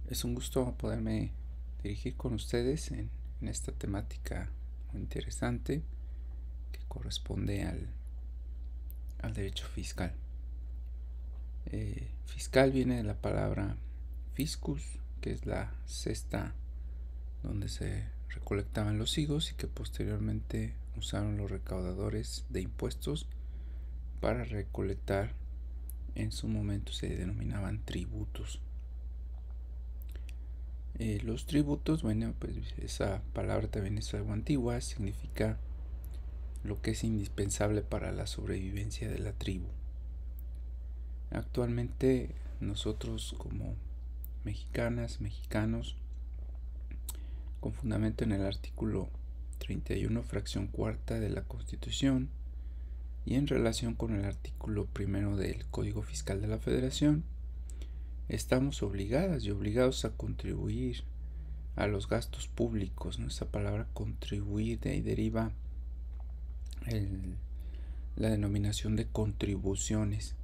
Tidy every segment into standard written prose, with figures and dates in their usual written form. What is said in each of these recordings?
Es un gusto poderme dirigir con ustedes en esta temática muy interesante que corresponde al derecho fiscal. Fiscal viene de la palabra fiscus, que es la cesta donde se recolectaban los higos y que posteriormente usaron los recaudadores de impuestos para recolectar. En su momento se denominaban tributos. Los tributos, bueno, pues esa palabra también es algo antigua, significa lo que es indispensable para la sobrevivencia de la tribu. Actualmente nosotros como mexicanas, mexicanos, con fundamento en el artículo 31, fracción cuarta de la Constitución y en relación con el artículo primero del Código Fiscal de la Federación, estamos obligadas y obligados a contribuir a los gastos públicos, ¿no? Esa palabra contribuir de ahí deriva la denominación de contribuciones.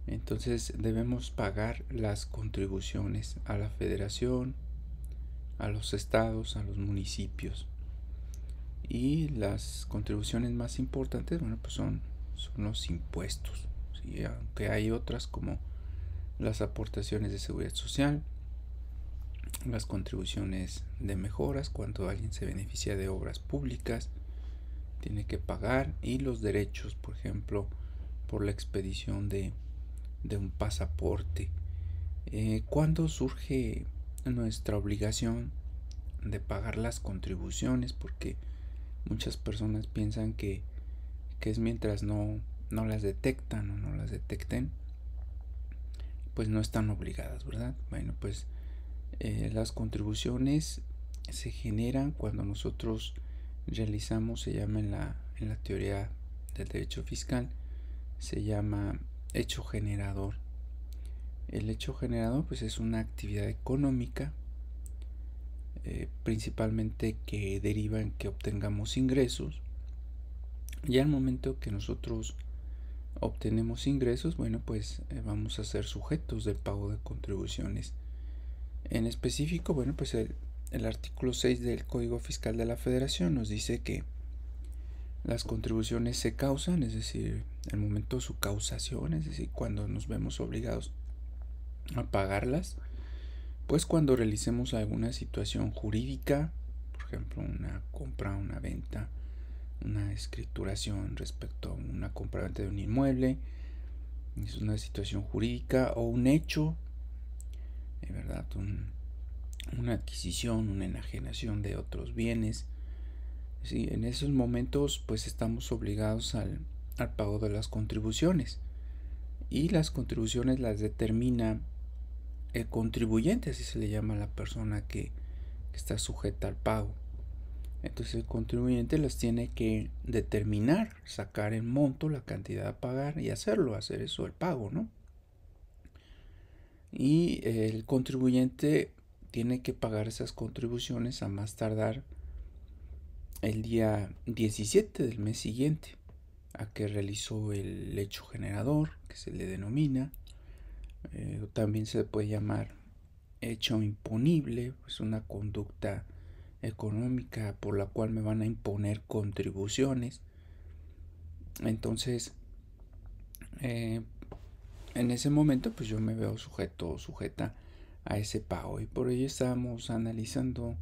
Entonces debemos pagar las contribuciones a la federación, a los estados, a los municipios. Y las contribuciones más importantes, bueno, pues son los impuestos, ¿sí? Aunque hay otras como las aportaciones de seguridad social, las contribuciones de mejoras cuando alguien se beneficia de obras públicas, tiene que pagar, y los derechos, por ejemplo, por la expedición de un pasaporte. ¿Cuándo surge nuestra obligación de pagar las contribuciones? Porque muchas personas piensan que es mientras no las detectan o no las detecten, pues no están obligadas, ¿verdad? Bueno, pues las contribuciones se generan cuando nosotros realizamos, se llama en la teoría del derecho fiscal, se llama hecho generador. El hecho generador pues es una actividad económica principalmente que deriva en que obtengamos ingresos, y al momento que nosotros obtenemos ingresos, bueno, pues vamos a ser sujetos del pago de contribuciones. En específico, bueno, pues el artículo 6 del Código Fiscal de la Federación nos dice que las contribuciones se causan, es decir, el momento de su causación, es decir, cuando nos vemos obligados a pagarlas, pues cuando realicemos alguna situación jurídica, por ejemplo, una compra, una venta, una escrituración respecto a una compra-venta de un inmueble, es una situación jurídica, o un hecho, ¿verdad? Una adquisición, una enajenación de otros bienes. Sí, en esos momentos pues estamos obligados al pago de las contribuciones, y las contribuciones las determina el contribuyente, así se le llama a la persona que está sujeta al pago. Entonces el contribuyente las tiene que determinar, sacar el monto, la cantidad a pagar y hacer eso, el pago, ¿no? Y el contribuyente tiene que pagar esas contribuciones a más tardar el día 17 del mes siguiente a que realizó el hecho generador, que se le denomina. También se puede llamar hecho imponible, pues una conducta económica por la cual me van a imponer contribuciones. Entonces, en ese momento, pues yo me veo sujeto o sujeta a ese pago, y por ello estábamos analizando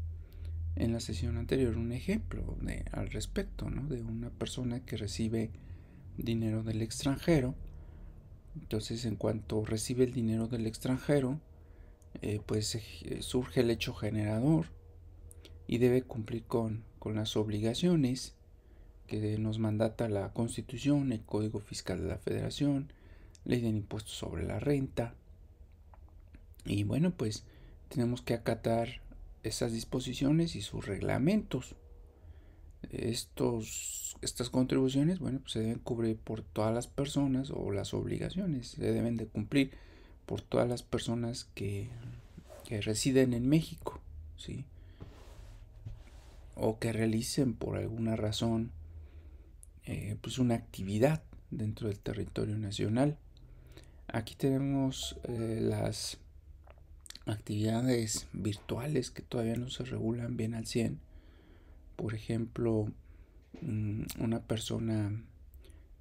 en la sesión anterior un ejemplo al respecto, ¿no? De una persona que recibe dinero del extranjero. Entonces, en cuanto recibe el dinero del extranjero, pues surge el hecho generador y debe cumplir con las obligaciones que nos mandata la Constitución, el Código Fiscal de la Federación, Ley del Impuesto sobre la Renta. Y bueno, pues tenemos que acatar esas disposiciones y sus reglamentos. Estas contribuciones, bueno, pues se deben cubrir por todas las personas, o las obligaciones se deben de cumplir por todas las personas que residen en México, ¿sí? O que realicen por alguna razón pues una actividad dentro del territorio nacional. Aquí tenemos actividades virtuales que todavía no se regulan bien al 100. Por ejemplo, una persona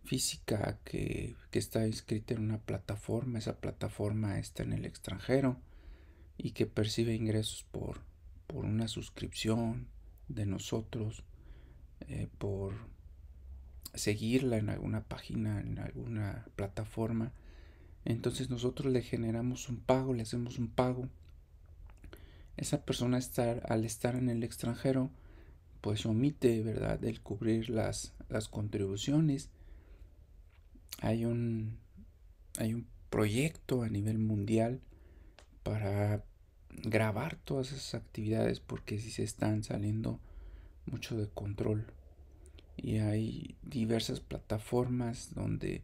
física que está inscrita en una plataforma, esa plataforma está en el extranjero y que percibe ingresos por una suscripción de nosotros, por seguirla en alguna página, en alguna plataforma. Entonces nosotros le generamos un pago, le hacemos un pago. Esa persona al estar en el extranjero, pues omite, ¿verdad?, el cubrir las contribuciones. Hay un proyecto a nivel mundial para grabar todas esas actividades, porque si se están saliendo mucho de control. Y hay diversas plataformas donde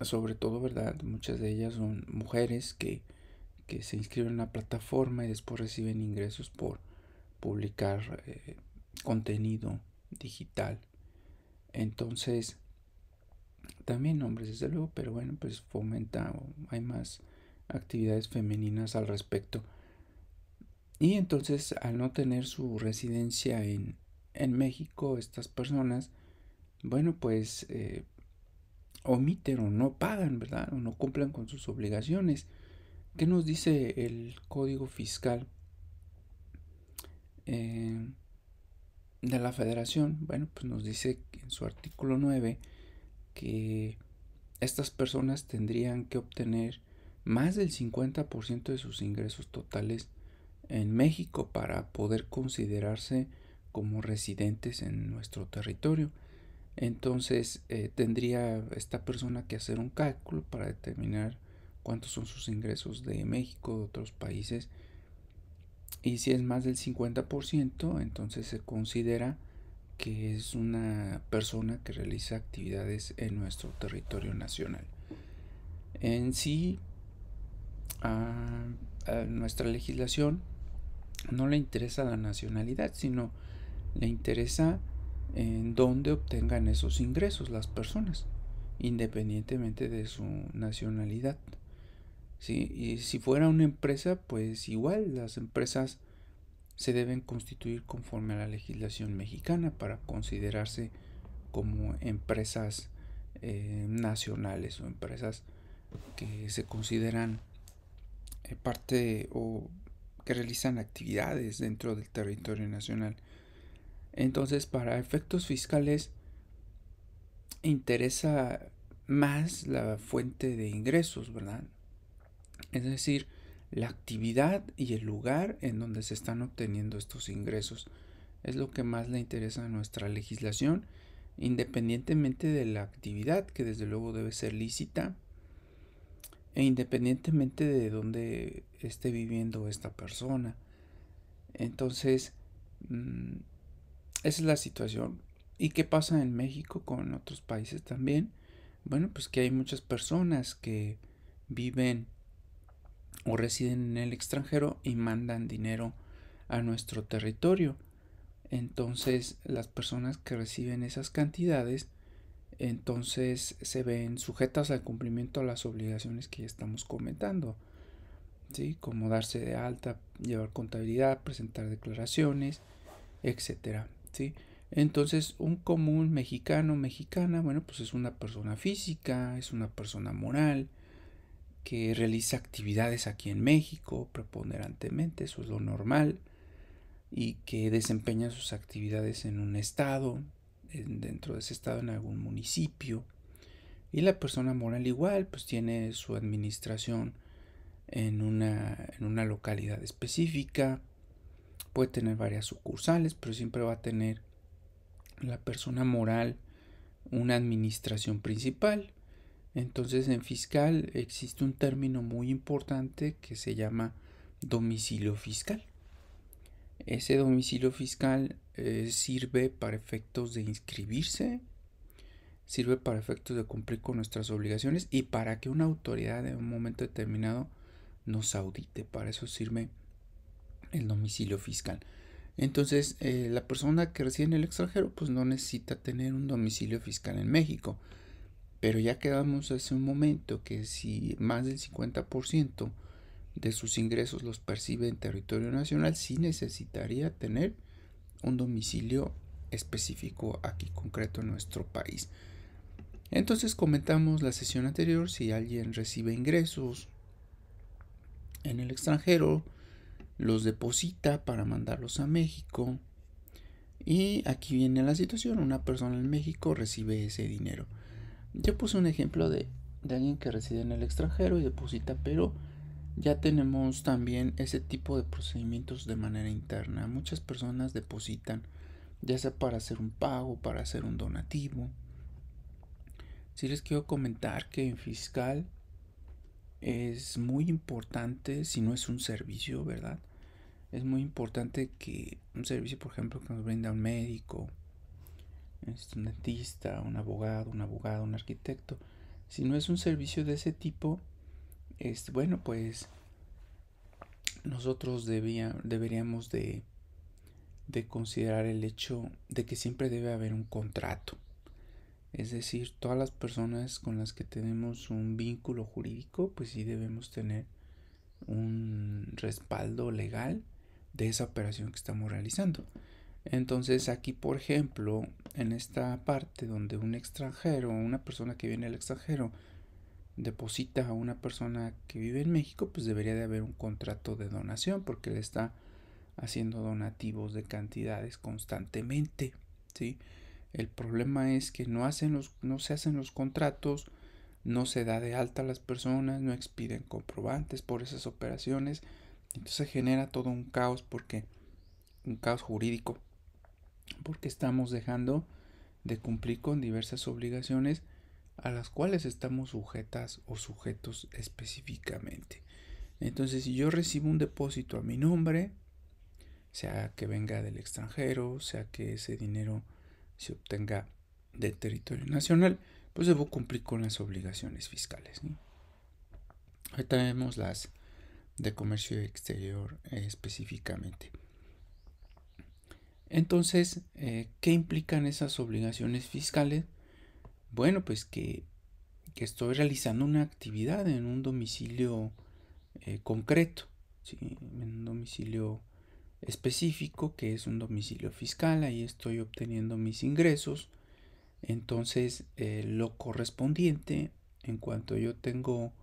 sobre todo, ¿verdad?, muchas de ellas son mujeres que se inscriben en una plataforma y después reciben ingresos por publicar contenido digital. Entonces, también hombres desde luego, pero bueno, pues fomenta, hay más actividades femeninas al respecto. Y entonces, al no tener su residencia en México, estas personas, bueno, pues omiten o no pagan, ¿verdad?, o no cumplen con sus obligaciones. ¿Qué nos dice el Código Fiscal de la Federación? Bueno, pues nos dice en su artículo 9 que estas personas tendrían que obtener más del 50% de sus ingresos totales en México para poder considerarse como residentes en nuestro territorio. Entonces tendría esta persona que hacer un cálculo para determinar cuántos son sus ingresos de México, de otros países, y si es más del 50%, entonces se considera que es una persona que realiza actividades en nuestro territorio nacional. En sí, a nuestra legislación no le interesa la nacionalidad, sino le interesa en dónde obtengan esos ingresos las personas, independientemente de su nacionalidad. ¿Sí? Y si fuera una empresa, pues igual las empresas se deben constituir conforme a la legislación mexicana para considerarse como empresas nacionales o empresas que se consideran parte o que realizan actividades dentro del territorio nacional. Entonces, para efectos fiscales interesa más la fuente de ingresos, ¿verdad? Es decir, la actividad y el lugar en donde se están obteniendo estos ingresos es lo que más le interesa a nuestra legislación, independientemente de la actividad, que desde luego debe ser lícita, e independientemente de dónde esté viviendo esta persona. Entonces, esa es la situación. ¿Y qué pasa en México con otros países también? Bueno, pues que hay muchas personas que viven o residen en el extranjero y mandan dinero a nuestro territorio. Entonces, las personas que reciben esas cantidades, entonces se ven sujetas al cumplimiento a las obligaciones que ya estamos comentando, ¿sí? Como darse de alta, llevar contabilidad, presentar declaraciones, etcétera, ¿sí? Entonces, un común mexicana, bueno, pues es una persona física, es una persona moral, que realiza actividades aquí en México preponderantemente, eso es lo normal, y que desempeña sus actividades en un estado, dentro de ese estado en algún municipio. Y la persona moral igual, pues tiene su administración en una localidad específica, puede tener varias sucursales, pero siempre va a tener la persona moral una administración principal. Entonces, en fiscal existe un término muy importante que se llama domicilio fiscal. Ese domicilio fiscal sirve para efectos de inscribirse, sirve para efectos de cumplir con nuestras obligaciones y para que una autoridad en un momento determinado nos audite. Para eso sirve el domicilio fiscal. Entonces, la persona que reside en el extranjero pues no necesita tener un domicilio fiscal en México. Pero ya quedamos hace un momento que si más del 50% de sus ingresos los percibe en territorio nacional, sí necesitaría tener un domicilio específico aquí concreto en nuestro país. Entonces comentamos la sesión anterior, si alguien recibe ingresos en el extranjero, los deposita para mandarlos a México, y aquí viene la situación, una persona en México recibe ese dinero. Yo puse un ejemplo de alguien que reside en el extranjero y deposita, pero ya tenemos también ese tipo de procedimientos de manera interna. Muchas personas depositan, ya sea para hacer un pago, para hacer un donativo. Sí les quiero comentar que en fiscal es muy importante, si no es un servicio, ¿verdad? Es muy importante que un servicio, por ejemplo, que nos brinda un médico, un dentista, un abogado, un arquitecto, si no es un servicio de ese tipo, bueno, pues nosotros deberíamos de considerar el hecho de que siempre debe haber un contrato. Es decir, todas las personas con las que tenemos un vínculo jurídico, pues sí debemos tener un respaldo legal de esa operación que estamos realizando. Entonces aquí, por ejemplo, en esta parte donde un extranjero, una persona que viene del extranjero, deposita a una persona que vive en México, pues debería de haber un contrato de donación, porque le está haciendo donativos de cantidades constantemente, ¿sí? El problema es que no se hacen los contratos, no se da de alta a las personas, no expiden comprobantes por esas operaciones. Entonces genera todo un caos, un caos jurídico, porque estamos dejando de cumplir con diversas obligaciones a las cuales estamos sujetas o sujetos específicamente. Entonces, si yo recibo un depósito a mi nombre, sea que venga del extranjero, sea que ese dinero se obtenga del territorio nacional, pues debo cumplir con las obligaciones fiscales, ¿sí? Ahorita vemos las de comercio exterior específicamente. Entonces, ¿qué implican esas obligaciones fiscales? Bueno, pues que estoy realizando una actividad en un domicilio concreto, ¿sí? En un domicilio específico que es un domicilio fiscal, ahí estoy obteniendo mis ingresos. Entonces lo correspondiente en cuanto yo tengo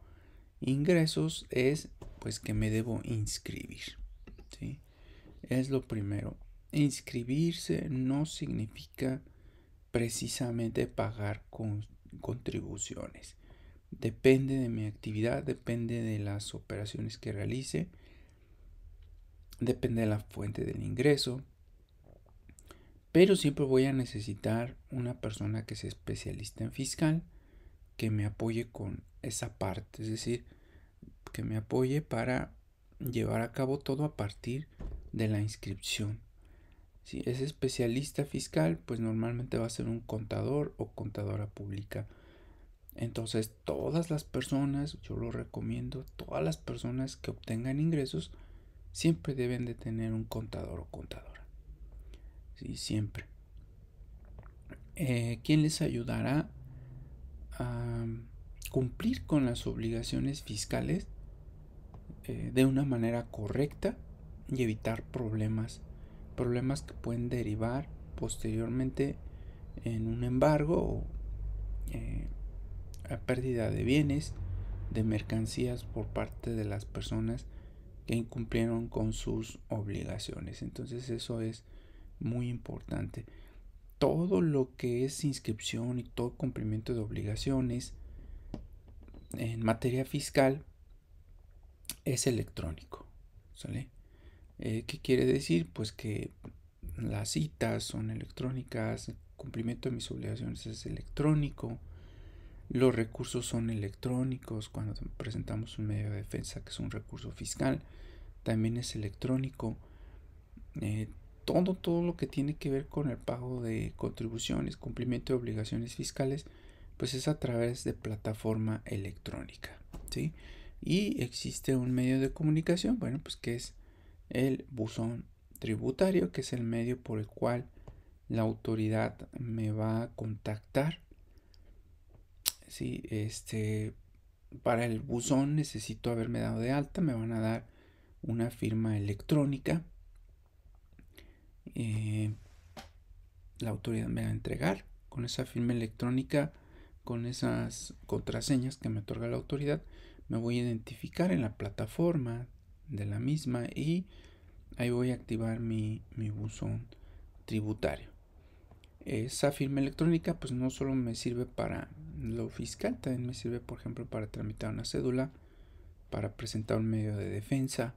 ingresos es pues que me debo inscribir, ¿sí? Es lo primero. Inscribirse no significa precisamente pagar con contribuciones. Depende de mi actividad, depende de las operaciones que realice, depende de la fuente del ingreso, pero siempre voy a necesitar una persona que sea especialista en fiscal, que me apoye con esa parte, es decir, que me apoye para llevar a cabo todo a partir de la inscripción. Si es especialista fiscal, pues normalmente va a ser un contador o contadora pública. Entonces, todas las personas, yo lo recomiendo, todas las personas que obtengan ingresos siempre deben de tener un contador o contadora. Sí, siempre. ¿Quién les ayudará a cumplir con las obligaciones fiscales de una manera correcta y evitar problemas que pueden derivar posteriormente en un embargo o a pérdida de bienes, de mercancías por parte de las personas que incumplieron con sus obligaciones? Entonces eso es muy importante. Todo lo que es inscripción y todo cumplimiento de obligaciones en materia fiscal es electrónico, ¿sale? ¿Qué quiere decir? Pues que las citas son electrónicas, el cumplimiento de mis obligaciones es electrónico, los recursos son electrónicos. Cuando presentamos un medio de defensa que es un recurso fiscal, también es electrónico. Todo lo que tiene que ver con el pago de contribuciones, cumplimiento de obligaciones fiscales, pues es a través de plataforma electrónica, ¿sí? Y existe un medio de comunicación, bueno, pues que es el buzón tributario, que es el medio por el cual la autoridad me va a contactar, ¿sí? Para el buzón necesito haberme dado de alta, me van a dar una firma electrónica. La autoridad me va a entregar con esa firma electrónica, con esas contraseñas que me otorga la autoridad, me voy a identificar en la plataforma de la misma y ahí voy a activar mi buzón tributario. Esa firma electrónica pues no solo me sirve para lo fiscal, también me sirve por ejemplo para tramitar una cédula, para presentar un medio de defensa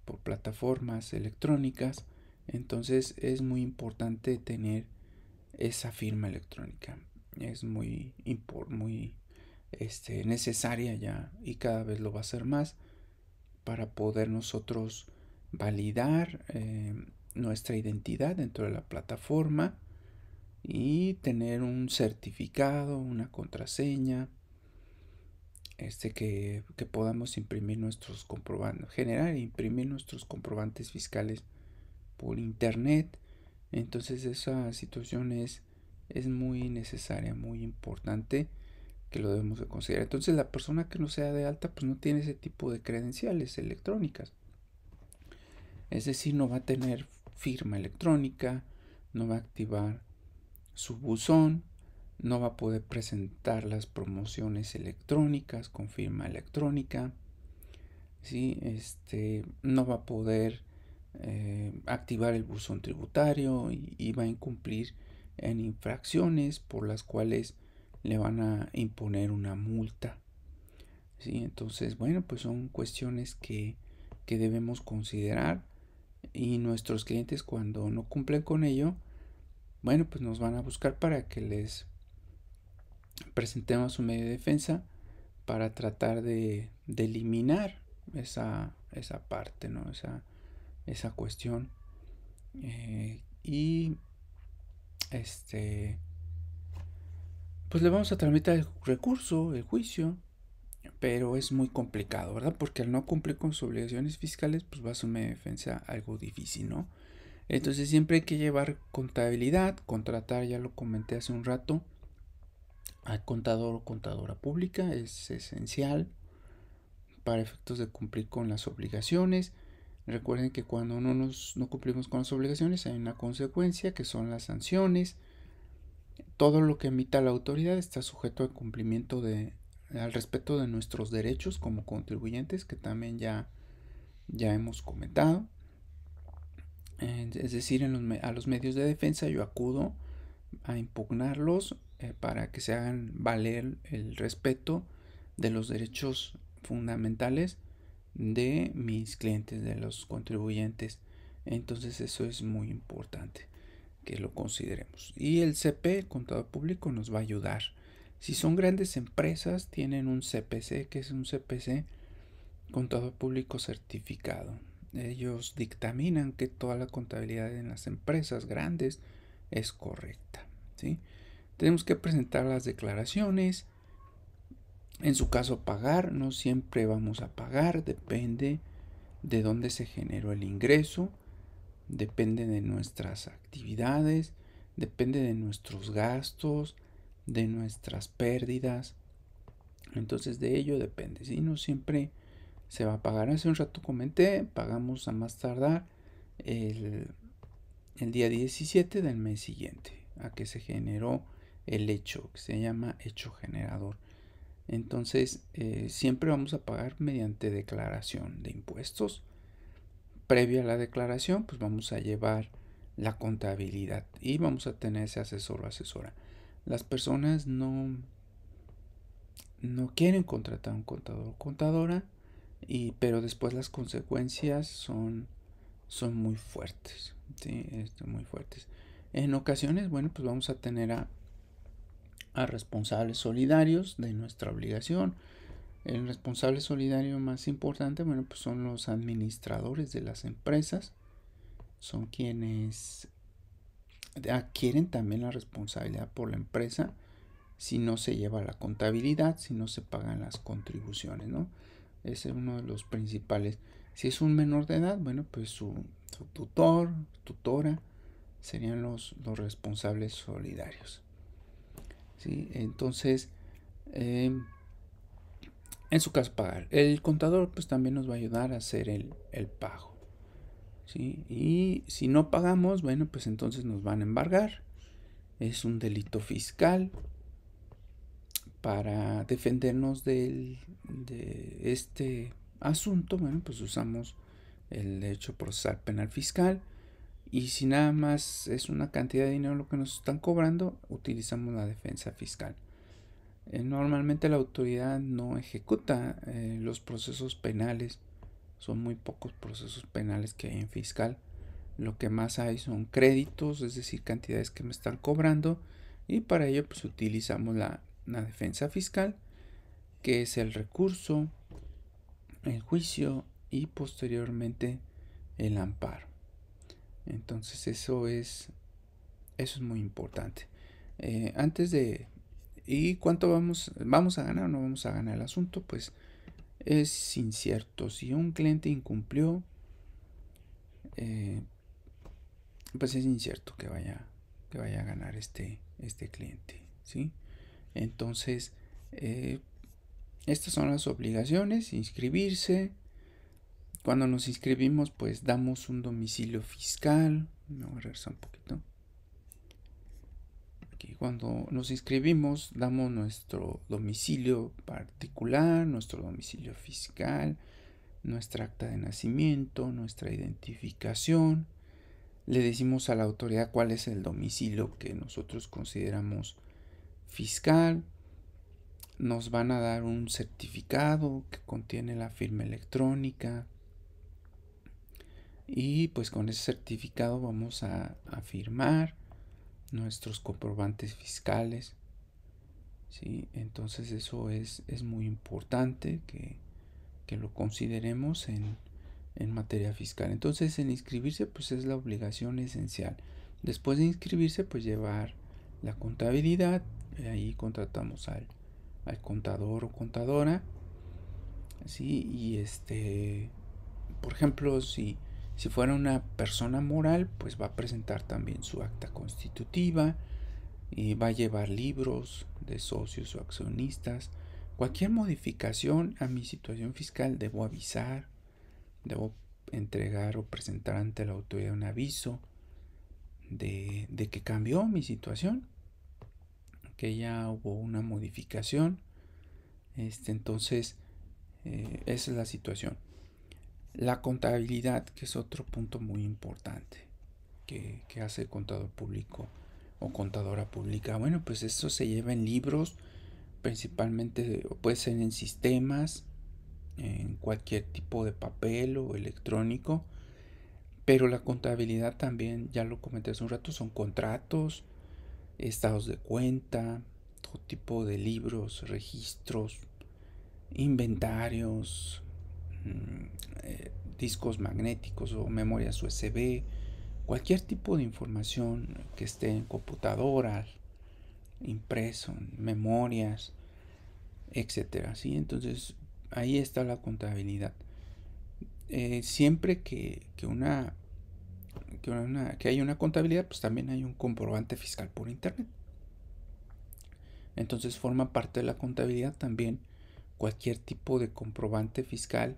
por plataformas electrónicas. Entonces es muy importante tener esa firma electrónica. Es muy necesaria ya, y cada vez lo va a ser más, para poder nosotros validar nuestra identidad dentro de la plataforma y tener un certificado, una contraseña, que podamos imprimir nuestros comprobantes, generar e imprimir nuestros comprobantes fiscales por internet. Entonces esa situación es muy necesaria, muy importante, que lo debemos de considerar. Entonces la persona que no sea de alta pues no tiene ese tipo de credenciales electrónicas. Es decir, no va a tener firma electrónica, no va a activar su buzón, no va a poder presentar las promociones electrónicas con firma electrónica, ¿sí? No va a poder activar el buzón tributario y va a incluir en infracciones por las cuales le van a imponer una multa, ¿sí? Entonces, bueno, pues son cuestiones que debemos considerar, y nuestros clientes, cuando no cumplen con ello, bueno, pues nos van a buscar para que les presentemos un medio de defensa para tratar de eliminar esa parte, ¿no? Esa cuestión. Y pues le vamos a tramitar el recurso, el juicio, pero es muy complicado, ¿verdad? Porque al no cumplir con sus obligaciones fiscales, pues va a ser una defensa algo difícil, ¿no? Entonces siempre hay que llevar contabilidad, contratar, ya lo comenté hace un rato, al contador o contadora pública, es esencial para efectos de cumplir con las obligaciones. Recuerden que cuando no cumplimos con las obligaciones hay una consecuencia, que son las sanciones. Todo lo que emita la autoridad está sujeto al cumplimiento al respeto de nuestros derechos como contribuyentes, que también ya hemos comentado. Es decir, a los medios de defensa yo acudo a impugnarlos para que se hagan valer el respeto de los derechos fundamentales de mis clientes, de los contribuyentes. Entonces eso es muy importante que lo consideremos. Y el CP, el contador público, nos va a ayudar. Si son grandes empresas, tienen un CPC, que es un CPC, contador público certificado. Ellos dictaminan que toda la contabilidad en las empresas grandes es correcta, ¿sí? Tenemos que presentar las declaraciones. En su caso, pagar. No siempre vamos a pagar, depende de dónde se generó el ingreso, depende de nuestras actividades, depende de nuestros gastos, de nuestras pérdidas. Entonces de ello depende, ¿sí? No siempre se va a pagar. Hace un rato comenté, pagamos a más tardar el día 17 del mes siguiente a que se generó el hecho, que se llama hecho generador. Entonces siempre vamos a pagar mediante declaración de impuestos. Previa a la declaración, pues vamos a llevar la contabilidad y vamos a tener ese asesor o asesora. Las personas no quieren contratar a un contador o contadora, pero después las consecuencias son muy fuertes, ¿sí? Muy fuertes. En ocasiones, bueno, pues vamos a tener a responsables solidarios de nuestra obligación. El responsable solidario más importante, bueno, pues son los administradores de las empresas. Son quienes adquieren también la responsabilidad por la empresa si no se lleva la contabilidad, si no se pagan las contribuciones, ¿no? Ese es uno de los principales. Si es un menor de edad, bueno, pues su tutor, tutora, serían los responsables solidarios, ¿sí? Entonces, En su caso, pagar. El contador pues también nos va a ayudar a hacer el pago. ¿Sí? Y si no pagamos, bueno, pues entonces nos van a embargar. Es un delito fiscal. Para defendernos de este asunto, bueno, pues usamos el derecho procesal penal fiscal. Y si nada más es una cantidad de dinero lo que nos están cobrando, utilizamos la defensa fiscal. Normalmente la autoridad no ejecuta los procesos penales. Son muy pocos procesos penales que hay en fiscal. Lo que más hay son créditos, es decir, cantidades que me están cobrando. Y para ello pues utilizamos la defensa fiscal, que es el recurso, el juicio y posteriormente el amparo. Entonces eso es muy importante. Antes de... ¿Y cuánto vamos a ganar o no vamos a ganar el asunto? Pues es incierto. Si un cliente incumplió, pues es incierto que vaya a ganar este cliente, ¿sí? Entonces, estas son las obligaciones: inscribirse. Cuando nos inscribimos, pues damos un domicilio fiscal. Vamos a regresar un poquito. Aquí, cuando nos inscribimos, damos nuestro domicilio particular, nuestro domicilio fiscal, nuestra acta de nacimiento, nuestra identificación. Le decimos a la autoridad cuál es el domicilio que nosotros consideramos fiscal. Nos van a dar un certificado que contiene la firma electrónica. Y pues con ese certificado vamos a firmar nuestros comprobantes fiscales. ¿Sí? Entonces eso es muy importante que lo consideremos en materia fiscal. Entonces el inscribirse pues es la obligación esencial. Después de inscribirse pues llevar la contabilidad. Ahí contratamos al contador o contadora. ¿Sí? Y por ejemplo, si fuera una persona moral, pues va a presentar también su acta constitutiva y va a llevar libros de socios o accionistas. Cualquier modificación a mi situación fiscal debo avisar, debo entregar o presentar ante la autoridad un aviso de que cambió mi situación, que ya hubo una modificación. Entonces, esa es la situación. La contabilidad, que es otro punto muy importante que hace el contador público o contadora pública. Bueno, pues esto se lleva en libros, principalmente puede ser en sistemas, en cualquier tipo de papel o electrónico. Pero la contabilidad también, ya lo comenté hace un rato, son contratos, estados de cuenta, todo tipo de libros, registros, inventarios, discos magnéticos o memorias USB, cualquier tipo de información que esté en computadoras, impreso, en memorias, etcétera, ¿sí? Entonces ahí está la contabilidad. Siempre que hay una contabilidad, pues también hay un comprobante fiscal por internet. Entonces forma parte de la contabilidad también cualquier tipo de comprobante fiscal,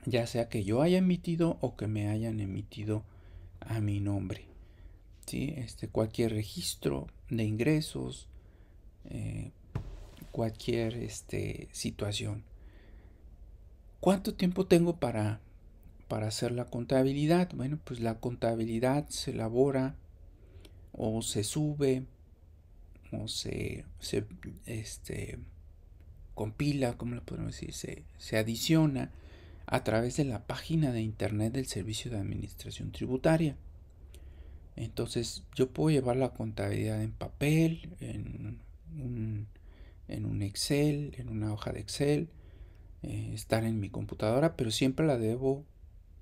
ya sea que yo haya emitido o que me hayan emitido a mi nombre. ¿Sí? Cualquier registro de ingresos, cualquier situación. ¿Cuánto tiempo tengo para hacer la contabilidad? Bueno, pues la contabilidad se elabora o se sube o se compila, ¿cómo lo podemos decir? Se adiciona a través de la página de internet del Servicio de Administración Tributaria. Entonces yo puedo llevar la contabilidad en papel, en un Excel, en una hoja de Excel, estar en mi computadora, pero siempre la debo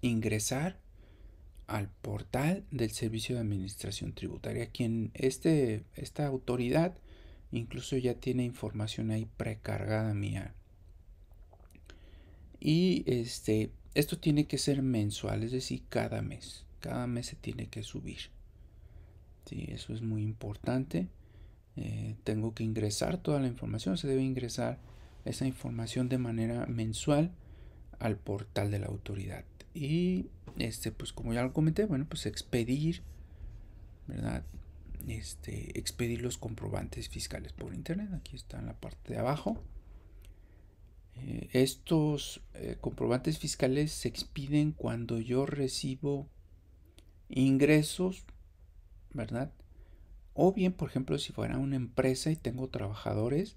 ingresar al portal del Servicio de Administración Tributaria, quien esta autoridad incluso ya tiene información ahí precargada mía. Y esto tiene que ser mensual, es decir, cada mes se tiene que subir. Sí, eso es muy importante. Tengo que ingresar toda la información, se debe ingresar esa información de manera mensual al portal de la autoridad. Y pues como ya lo comenté, bueno, pues expedir, ¿verdad? Expedir los comprobantes fiscales por internet. Aquí está en la parte de abajo. Estos comprobantes fiscales se expiden cuando yo recibo ingresos, ¿verdad? O bien, por ejemplo, si fuera una empresa y tengo trabajadores,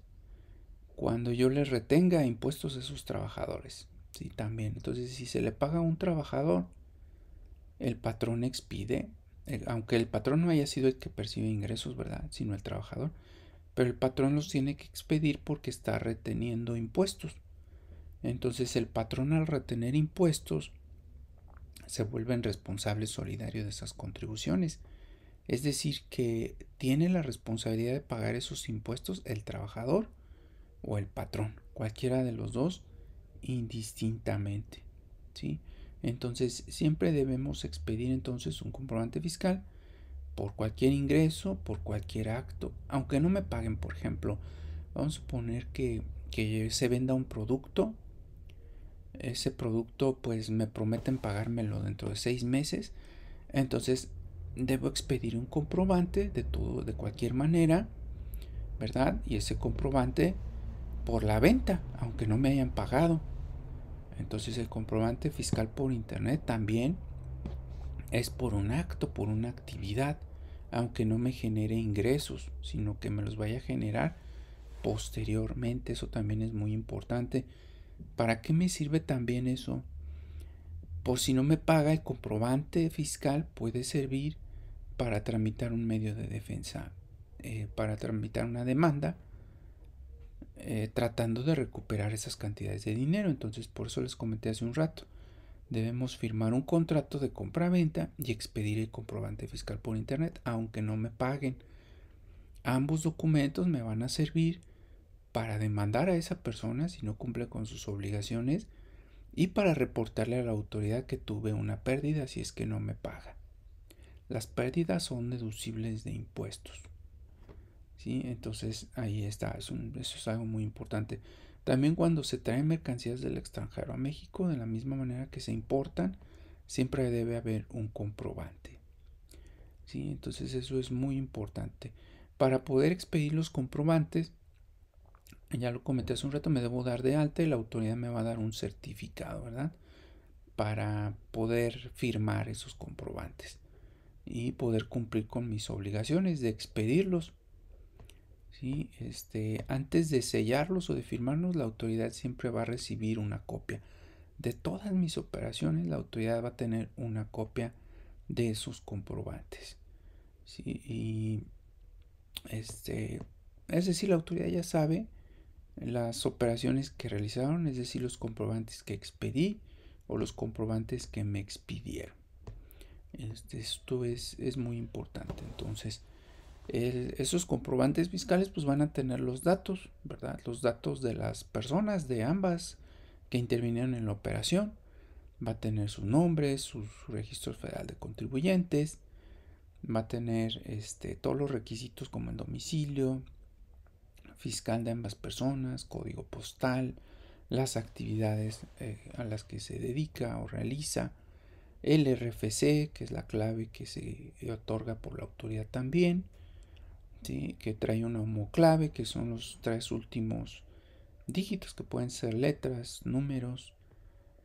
cuando yo les retenga impuestos a esos trabajadores, ¿sí? También. Entonces, si se le paga a un trabajador, el patrón expide, aunque el patrón no haya sido el que percibe ingresos, ¿verdad? Sino el trabajador, pero el patrón los tiene que expedir porque está reteniendo impuestos. Entonces, el patrón, al retener impuestos, se vuelve responsable solidario de esas contribuciones. Es decir, que tiene la responsabilidad de pagar esos impuestos el trabajador o el patrón, cualquiera de los dos, indistintamente, ¿sí? Entonces, siempre debemos expedir entonces un comprobante fiscal por cualquier ingreso, por cualquier acto, aunque no me paguen. Por ejemplo, vamos a suponer que se venda un producto. Ese producto, pues me prometen pagármelo dentro de 6 meses. Entonces, debo expedir un comprobante de cualquier manera, ¿verdad? Y ese comprobante por la venta, aunque no me hayan pagado. Entonces, el comprobante fiscal por internet también es por un acto, por una actividad, aunque no me genere ingresos, sino que me los vaya a generar posteriormente. Eso también es muy importante. ¿Para qué me sirve también eso? Por si no me paga, el comprobante fiscal puede servir para tramitar un medio de defensa, para tramitar una demanda, tratando de recuperar esas cantidades de dinero. Entonces, por eso les comenté hace un rato, debemos firmar un contrato de compra-venta y expedir el comprobante fiscal por internet, aunque no me paguen. Ambos documentos me van a servir para demandar a esa persona si no cumple con sus obligaciones y para reportarle a la autoridad que tuve una pérdida si es que no me paga. Las pérdidas son deducibles de impuestos, ¿sí? Entonces ahí está, eso es algo muy importante. También cuando se traen mercancías del extranjero a México, de la misma manera que se importan, siempre debe haber un comprobante, ¿sí? Entonces eso es muy importante. Para poder expedir los comprobantes, ya lo comenté hace un rato, me debo dar de alta y la autoridad me va a dar un certificado, ¿verdad? Para poder firmar esos comprobantes y poder cumplir con mis obligaciones de expedirlos, ¿sí? Antes de sellarlos o de firmarlos, la autoridad siempre va a recibir una copia. De todas mis operaciones, la autoridad va a tener una copia de esos comprobantes, ¿sí? Y es decir, la autoridad ya sabe las operaciones que realizaron, es decir, los comprobantes que expedí o los comprobantes que me expidieron. Esto es muy importante. Entonces, esos comprobantes fiscales pues van a tener los datos, ¿verdad? Los datos de las personas, de ambas que intervinieron en la operación. Va a tener su nombre, su registro federal de contribuyentes, va a tener todos los requisitos como el domicilio fiscal de ambas personas, código postal, las actividades a las que se dedica o realiza, el RFC, que es la clave que se otorga por la autoridad también, ¿sí? Que trae una homoclave, que son los 3 últimos dígitos, que pueden ser letras, números,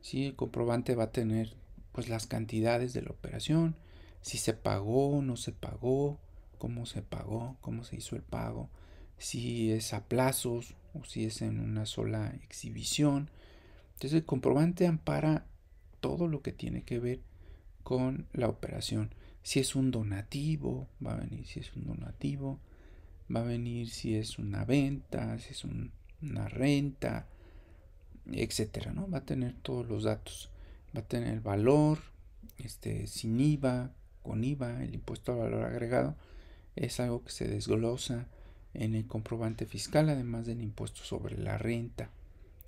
¿sí? El comprobante va a tener pues las cantidades de la operación, si se pagó, no se pagó, cómo se hizo el pago, si es a plazos o si es en una sola exhibición. Entonces el comprobante ampara todo lo que tiene que ver con la operación. Si es un donativo, va a venir si es un donativo, va a venir si es una venta, si es una renta, etcétera, ¿no? Va a tener todos los datos. Va a tener el valor, sin IVA, con IVA, el impuesto al valor agregado, es algo que se desglosa en el comprobante fiscal, además del impuesto sobre la renta.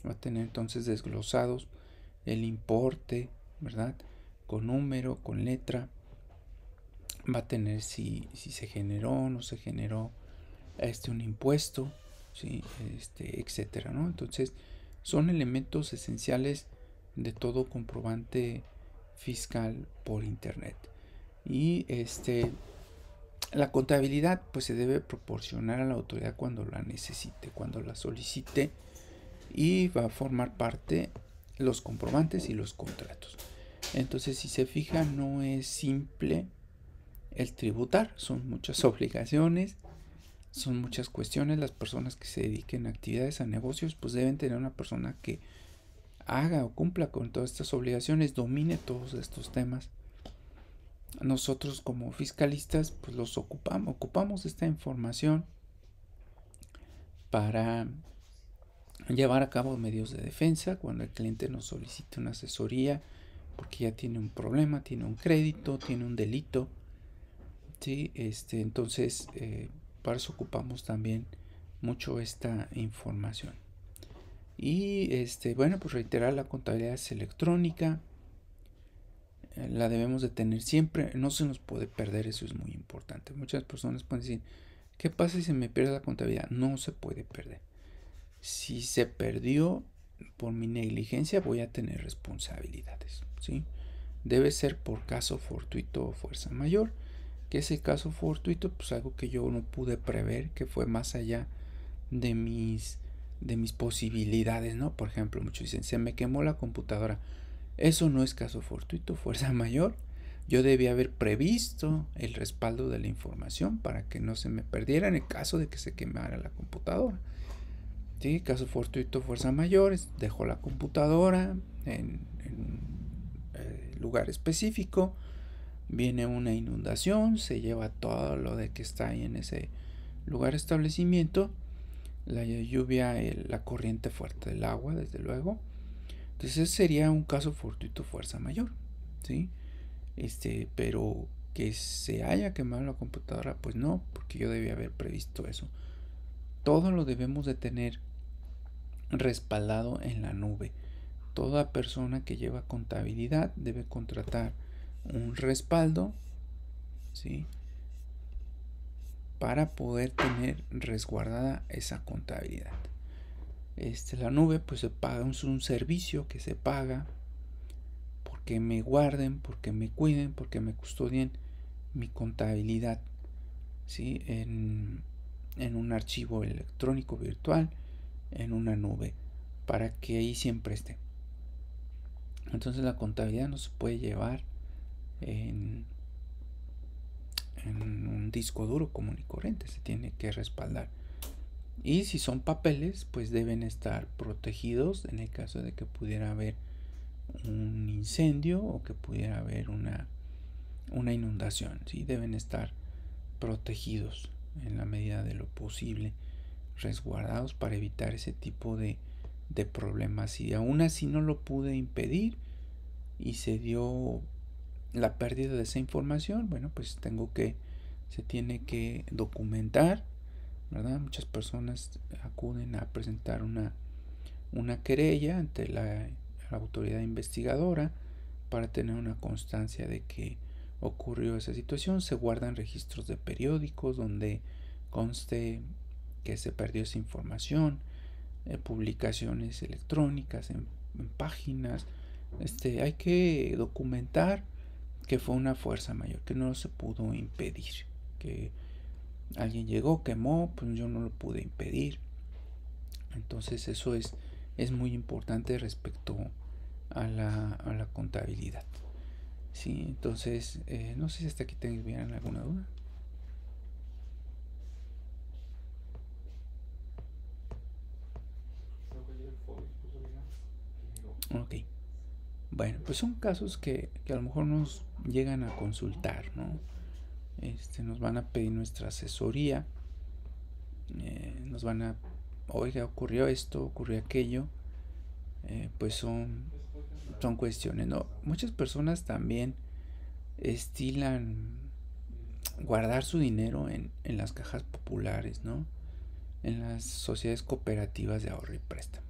Va a tener entonces desglosados el importe, ¿verdad? Con número, con letra. Va a tener si se generó o no se generó un impuesto, ¿sí? Etcétera, ¿no? Entonces, son elementos esenciales de todo comprobante fiscal por internet. Y la contabilidad pues se debe proporcionar a la autoridad cuando la necesite, cuando la solicite, y va a formar parte los comprobantes y los contratos. Entonces, si se fija, no es simple el tributar, son muchas obligaciones, son muchas cuestiones. Las personas que se dediquen a actividades, a negocios, pues deben tener una persona que haga o cumpla con todas estas obligaciones, domine todos estos temas. Nosotros como fiscalistas pues los ocupamos esta información para llevar a cabo medios de defensa cuando el cliente nos solicite una asesoría porque ya tiene un problema, tiene un crédito, tiene un delito, ¿sí? Entonces para eso ocupamos también mucho esta información. Y bueno, pues reiterar, la contabilidad es electrónica, la debemos de tener siempre, no se nos puede perder, eso es muy importante. Muchas personas pueden decir, ¿qué pasa si se me pierde la contabilidad? No se puede perder. Si se perdió por mi negligencia, voy a tener responsabilidades, ¿sí? Debe ser por caso fortuito o fuerza mayor. ¿Qué es el caso fortuito? Pues algo que yo no pude prever, que fue más allá de mis posibilidades, ¿no? Por ejemplo, muchos dicen, se me quemó la computadora. Eso no es caso fortuito, fuerza mayor. Yo debía haber previsto el respaldo de la información para que no se me perdiera en el caso de que se quemara la computadora. ¿Sí? Caso fortuito, fuerza mayor, dejó la computadora en un lugar específico, viene una inundación, se lleva todo lo de que está ahí en ese lugar, establecimiento, la lluvia, la corriente fuerte del agua, desde luego. Entonces ese sería un caso fortuito, fuerza mayor, ¿sí? Pero que se haya quemado la computadora, pues no, porque yo debía haber previsto eso. Todo lo debemos de tener respaldado en la nube. Toda persona que lleva contabilidad debe contratar un respaldo, ¿sí? Para poder tener resguardada esa contabilidad. La nube pues se paga, es un servicio que se paga porque me guarden, porque me cuiden, porque me custodien mi contabilidad, ¿sí? En un archivo electrónico virtual, en una nube, para que ahí siempre esté. Entonces la contabilidad no se puede llevar en un disco duro común y corriente, se tiene que respaldar. Y si son papeles, pues deben estar protegidos en el caso de que pudiera haber un incendio o que pudiera haber una inundación, ¿sí? Deben estar protegidos en la medida de lo posible, resguardados para evitar ese tipo de problemas. Y aún así no lo pude impedir y se dio la pérdida de esa información, bueno, pues se tiene que documentar, ¿verdad? Muchas personas acuden a presentar una querella ante la autoridad investigadora para tener una constancia de que ocurrió esa situación. Se guardan registros de periódicos donde conste que se perdió esa información, publicaciones electrónicas en páginas. Hay que documentar que fue una fuerza mayor, que no se pudo impedir, que alguien llegó, quemó, pues yo no lo pude impedir. Entonces eso es muy importante respecto a la contabilidad. Sí, entonces no sé si hasta aquí tendrían alguna duda. Ok. Bueno, pues son casos que a lo mejor nos llegan a consultar, ¿no? Nos van a pedir nuestra asesoría, nos van a, oiga, ocurrió esto, ocurrió aquello, pues son cuestiones, ¿no? Muchas personas también estilan guardar su dinero en las cajas populares, ¿no? En las sociedades cooperativas de ahorro y préstamo,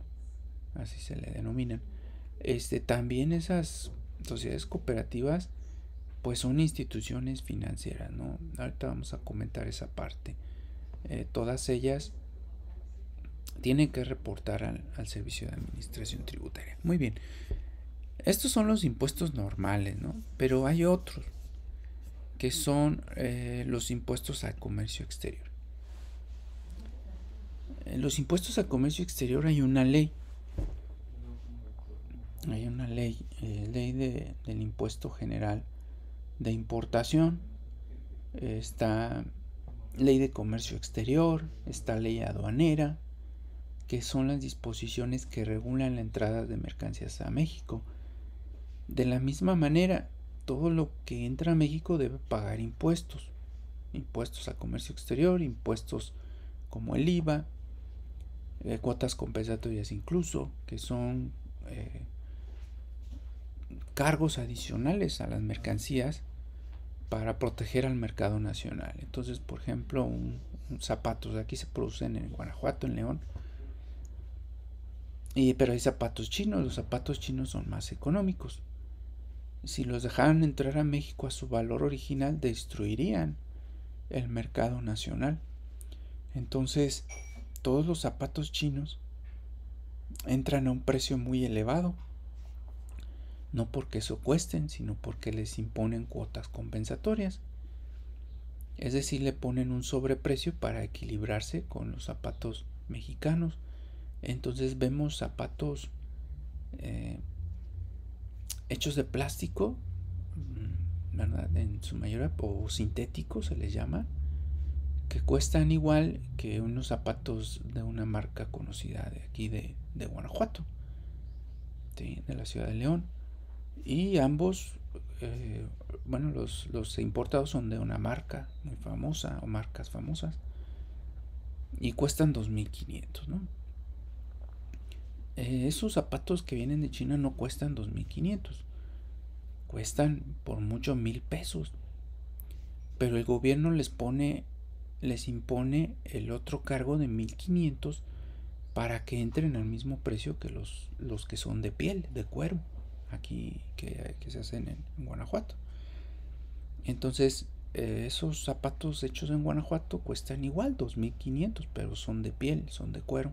así se le denominan. También esas sociedades cooperativas pues son instituciones financieras, ¿no? Ahorita vamos a comentar esa parte. Todas ellas tiene que reportar al Servicio de Administración Tributaria. Muy bien, estos son los impuestos normales, ¿no? Pero hay otros que son los impuestos al comercio exterior. Los impuestos al comercio exterior hay una ley. Hay una ley, del impuesto general de importación. Está ley de comercio exterior, está ley aduanera, que son las disposiciones que regulan la entrada de mercancías a México. De la misma manera, todo lo que entra a México debe pagar impuestos. Impuestos al comercio exterior, impuestos como el IVA, cuotas compensatorias incluso, que son cargos adicionales a las mercancías para proteger al mercado nacional. Entonces, por ejemplo, zapatos aquí se producen en Guanajuato, en León, pero hay zapatos chinos. Los zapatos chinos son más económicos. Si los dejaran entrar a México a su valor original, destruirían el mercado nacional. Entonces, todos los zapatos chinos entran a un precio muy elevado, no porque eso cuesten, sino porque les imponen cuotas compensatorias. Es decir, le ponen un sobreprecio para equilibrarse con los zapatos mexicanos. Entonces vemos zapatos hechos de plástico, ¿verdad? En su mayoría, o sintéticos se les llama, que cuestan igual que unos zapatos de una marca conocida de aquí de Guanajuato, ¿sí? De la ciudad de León. Y ambos, los importados son de una marca muy famosa o marcas famosas y cuestan 2.500, ¿no? Esos zapatos que vienen de China no cuestan 2.500, cuestan por mucho 1,000 pesos, pero el gobierno les impone el otro cargo de 1.500 para que entren al mismo precio que los que son de piel, de cuero, aquí que se hacen en Guanajuato. Entonces, esos zapatos hechos en Guanajuato cuestan igual 2.500, pero son de piel, son de cuero,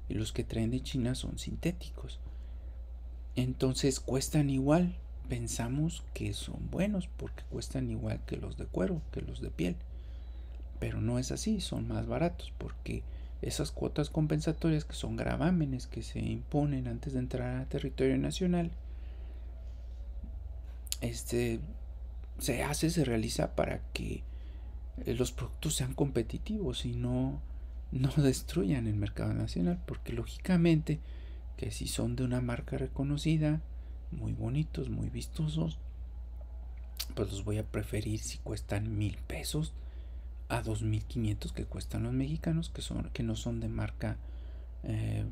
y los que traen de China son sintéticos. Entonces cuestan igual. Pensamos que son buenos porque cuestan igual que los de cuero, que los de piel, pero no es así, son más baratos porque esas cuotas compensatorias, que son gravámenes que se imponen antes de entrar a territorio nacional, se realiza para que los productos sean competitivos y no destruyan el mercado nacional, porque lógicamente que si son de una marca reconocida, muy bonitos, muy vistosos, pues los voy a preferir si cuestan 1,000 pesos a 2.500 que cuestan los mexicanos, que no son de marca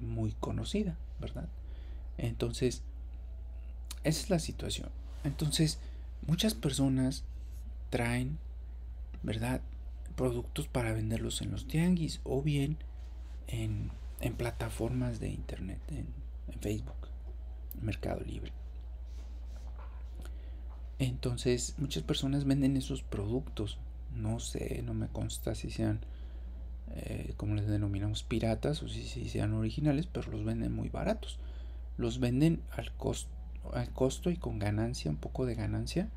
muy conocida, ¿verdad? Entonces, esa es la situación. Entonces, muchas personas traen, ¿verdad?, productos para venderlos en los tianguis o bien en plataformas de internet, en Facebook, Mercado Libre. Entonces, muchas personas venden esos productos. No sé, no me consta si sean, como les denominamos, piratas o si sean originales, pero los venden muy baratos. Los venden al costo y con ganancia, un poco de ganancia,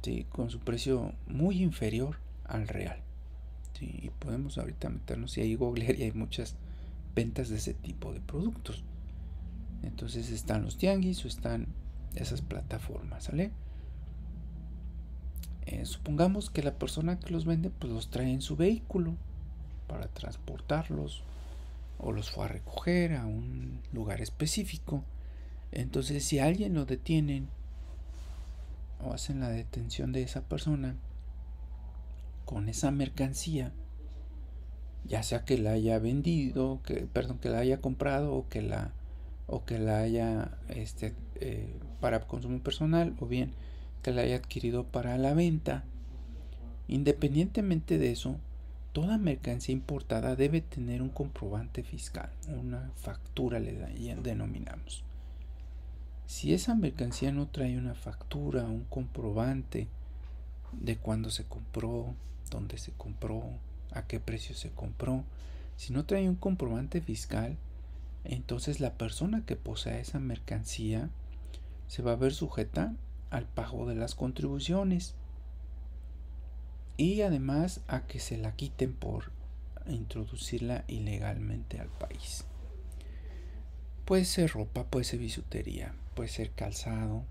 ¿sí? Con su precio muy inferior al real. ¿Sí? Y podemos ahorita meternos y ahí googlear y hay muchas ventas de ese tipo de productos. Entonces están los tianguis o están esas plataformas, ¿sale? Supongamos que la persona que los vende pues los trae en su vehículo para transportarlos o los fue a recoger a un lugar específico. Entonces, si a alguien lo detienen o hacen la detención de esa persona con esa mercancía, ya sea que la haya vendido, que la haya comprado o que la haya para consumo personal, o bien que la haya adquirido para la venta, independientemente de eso, toda mercancía importada debe tener un comprobante fiscal, una factura le denominamos. Si esa mercancía no trae una factura, un comprobante de cuándo se compró, dónde se compró, a qué precio se compró, Si no trae un comprobante fiscal, entonces la persona que posee esa mercancía se va a ver sujeta al pago de las contribuciones y además a que se la quiten por introducirla ilegalmente al país. Puede ser ropa, puede ser bisutería, puede ser calzado,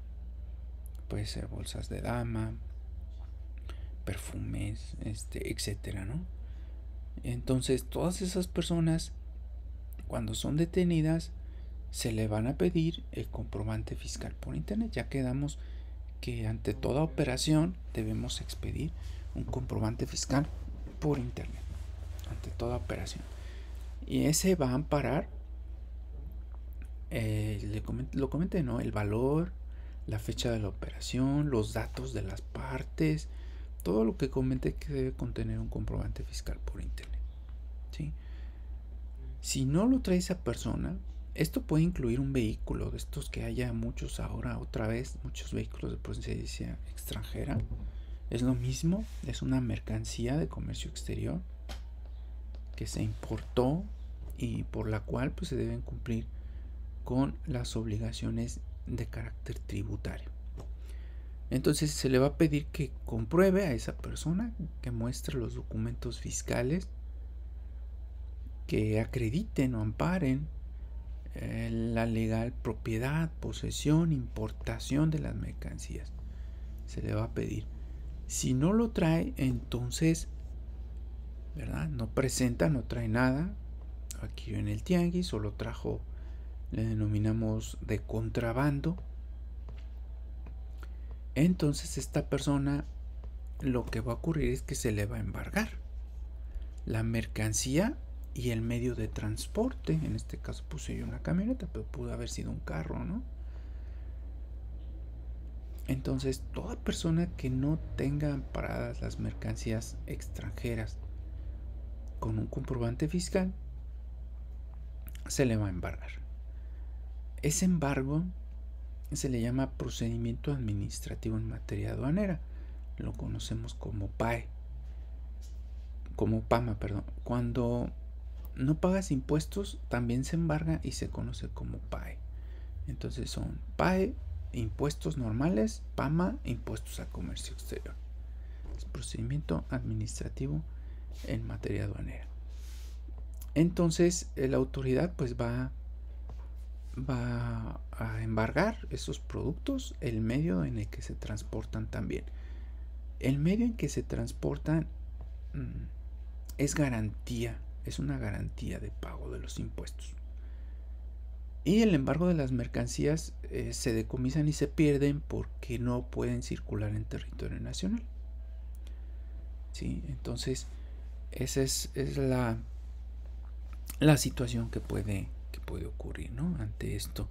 puede ser bolsas de dama, perfumes, etcétera, ¿no? Entonces, todas esas personas, cuando son detenidas, se le van a pedir el comprobante fiscal por internet. Ya quedamos que ante toda operación debemos expedir un comprobante fiscal por internet, ante toda operación. Y ese va a amparar, lo comenté, ¿no? El valor, la fecha de la operación, los datos de las partes, todo lo que comenté que debe contener un comprobante fiscal por internet, ¿sí? Si no lo trae esa persona, esto puede incluir un vehículo, de estos que haya muchos ahora, otra vez, muchos vehículos de procedencia extranjera. Es lo mismo, es una mercancía de comercio exterior que se importó y por la cual pues se deben cumplir con las obligaciones de carácter tributario. Entonces se le va a pedir que compruebe a esa persona, que muestre los documentos fiscales que acrediten o amparen la legal propiedad, posesión, importación de las mercancías. Se le va a pedir. Si no lo trae, entonces, ¿verdad? No presenta, no trae nada. Adquirió en el tianguis o lo trajo, le denominamos de contrabando. Entonces esta persona, lo que va a ocurrir es que se le va a embargar la mercancía y el medio de transporte. En este caso puse yo una camioneta, pero pudo haber sido un carro, ¿no? Entonces, toda persona que no tenga amparadas las mercancías extranjeras con un comprobante fiscal, se le va a embargar. Ese embargo se le llama procedimiento administrativo en materia aduanera. Lo conocemos como PAE. Como PAMA, perdón. Cuando no pagas impuestos, también se embarga y se conoce como PAE. Entonces son PAE, impuestos normales, PAMA, impuestos a comercio exterior. Es procedimiento administrativo en materia aduanera. Entonces la autoridad pues va a embargar esos productos, el medio en el que se transportan también. El medio en que se transportan es garantía, es una garantía de pago de los impuestos. Y el embargo de las mercancías se decomisan y se pierden porque no pueden circular en territorio nacional. ¿Sí? Entonces, esa es la situación que puede ocurrir, ¿no? Ante esto.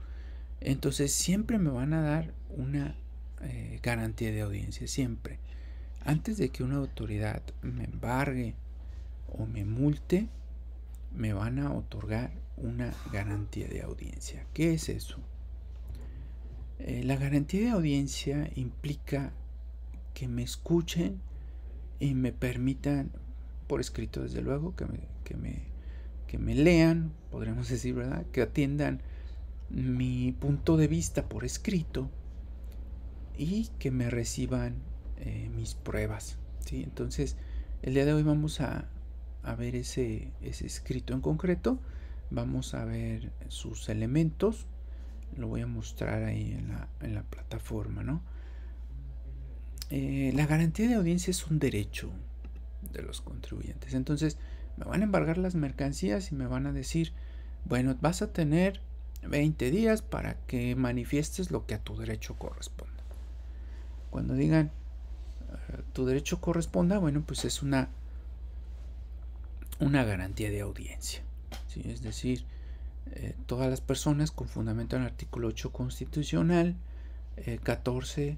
Entonces, siempre me van a dar una garantía de audiencia, siempre. Antes de que una autoridad me embargue o me multe, me van a otorgar una garantía de audiencia. ¿Qué es eso? La garantía de audiencia implica que me escuchen y me permitan, por escrito desde luego, que me lean, podríamos decir, ¿verdad? Que atiendan mi punto de vista por escrito y que me reciban mis pruebas, ¿sí? Entonces, el día de hoy vamos a ver ese escrito en concreto. Vamos a ver sus elementos. Lo voy a mostrar ahí en la plataforma, ¿no? La garantía de audiencia es un derecho de los contribuyentes. Entonces, me van a embargar las mercancías y me van a decir, bueno, vas a tener 20 días para que manifiestes lo que a tu derecho corresponda. Cuando digan tu derecho corresponda, bueno, pues es una garantía de audiencia, ¿sí? Es decir, todas las personas con fundamento en el artículo 8 constitucional, 14,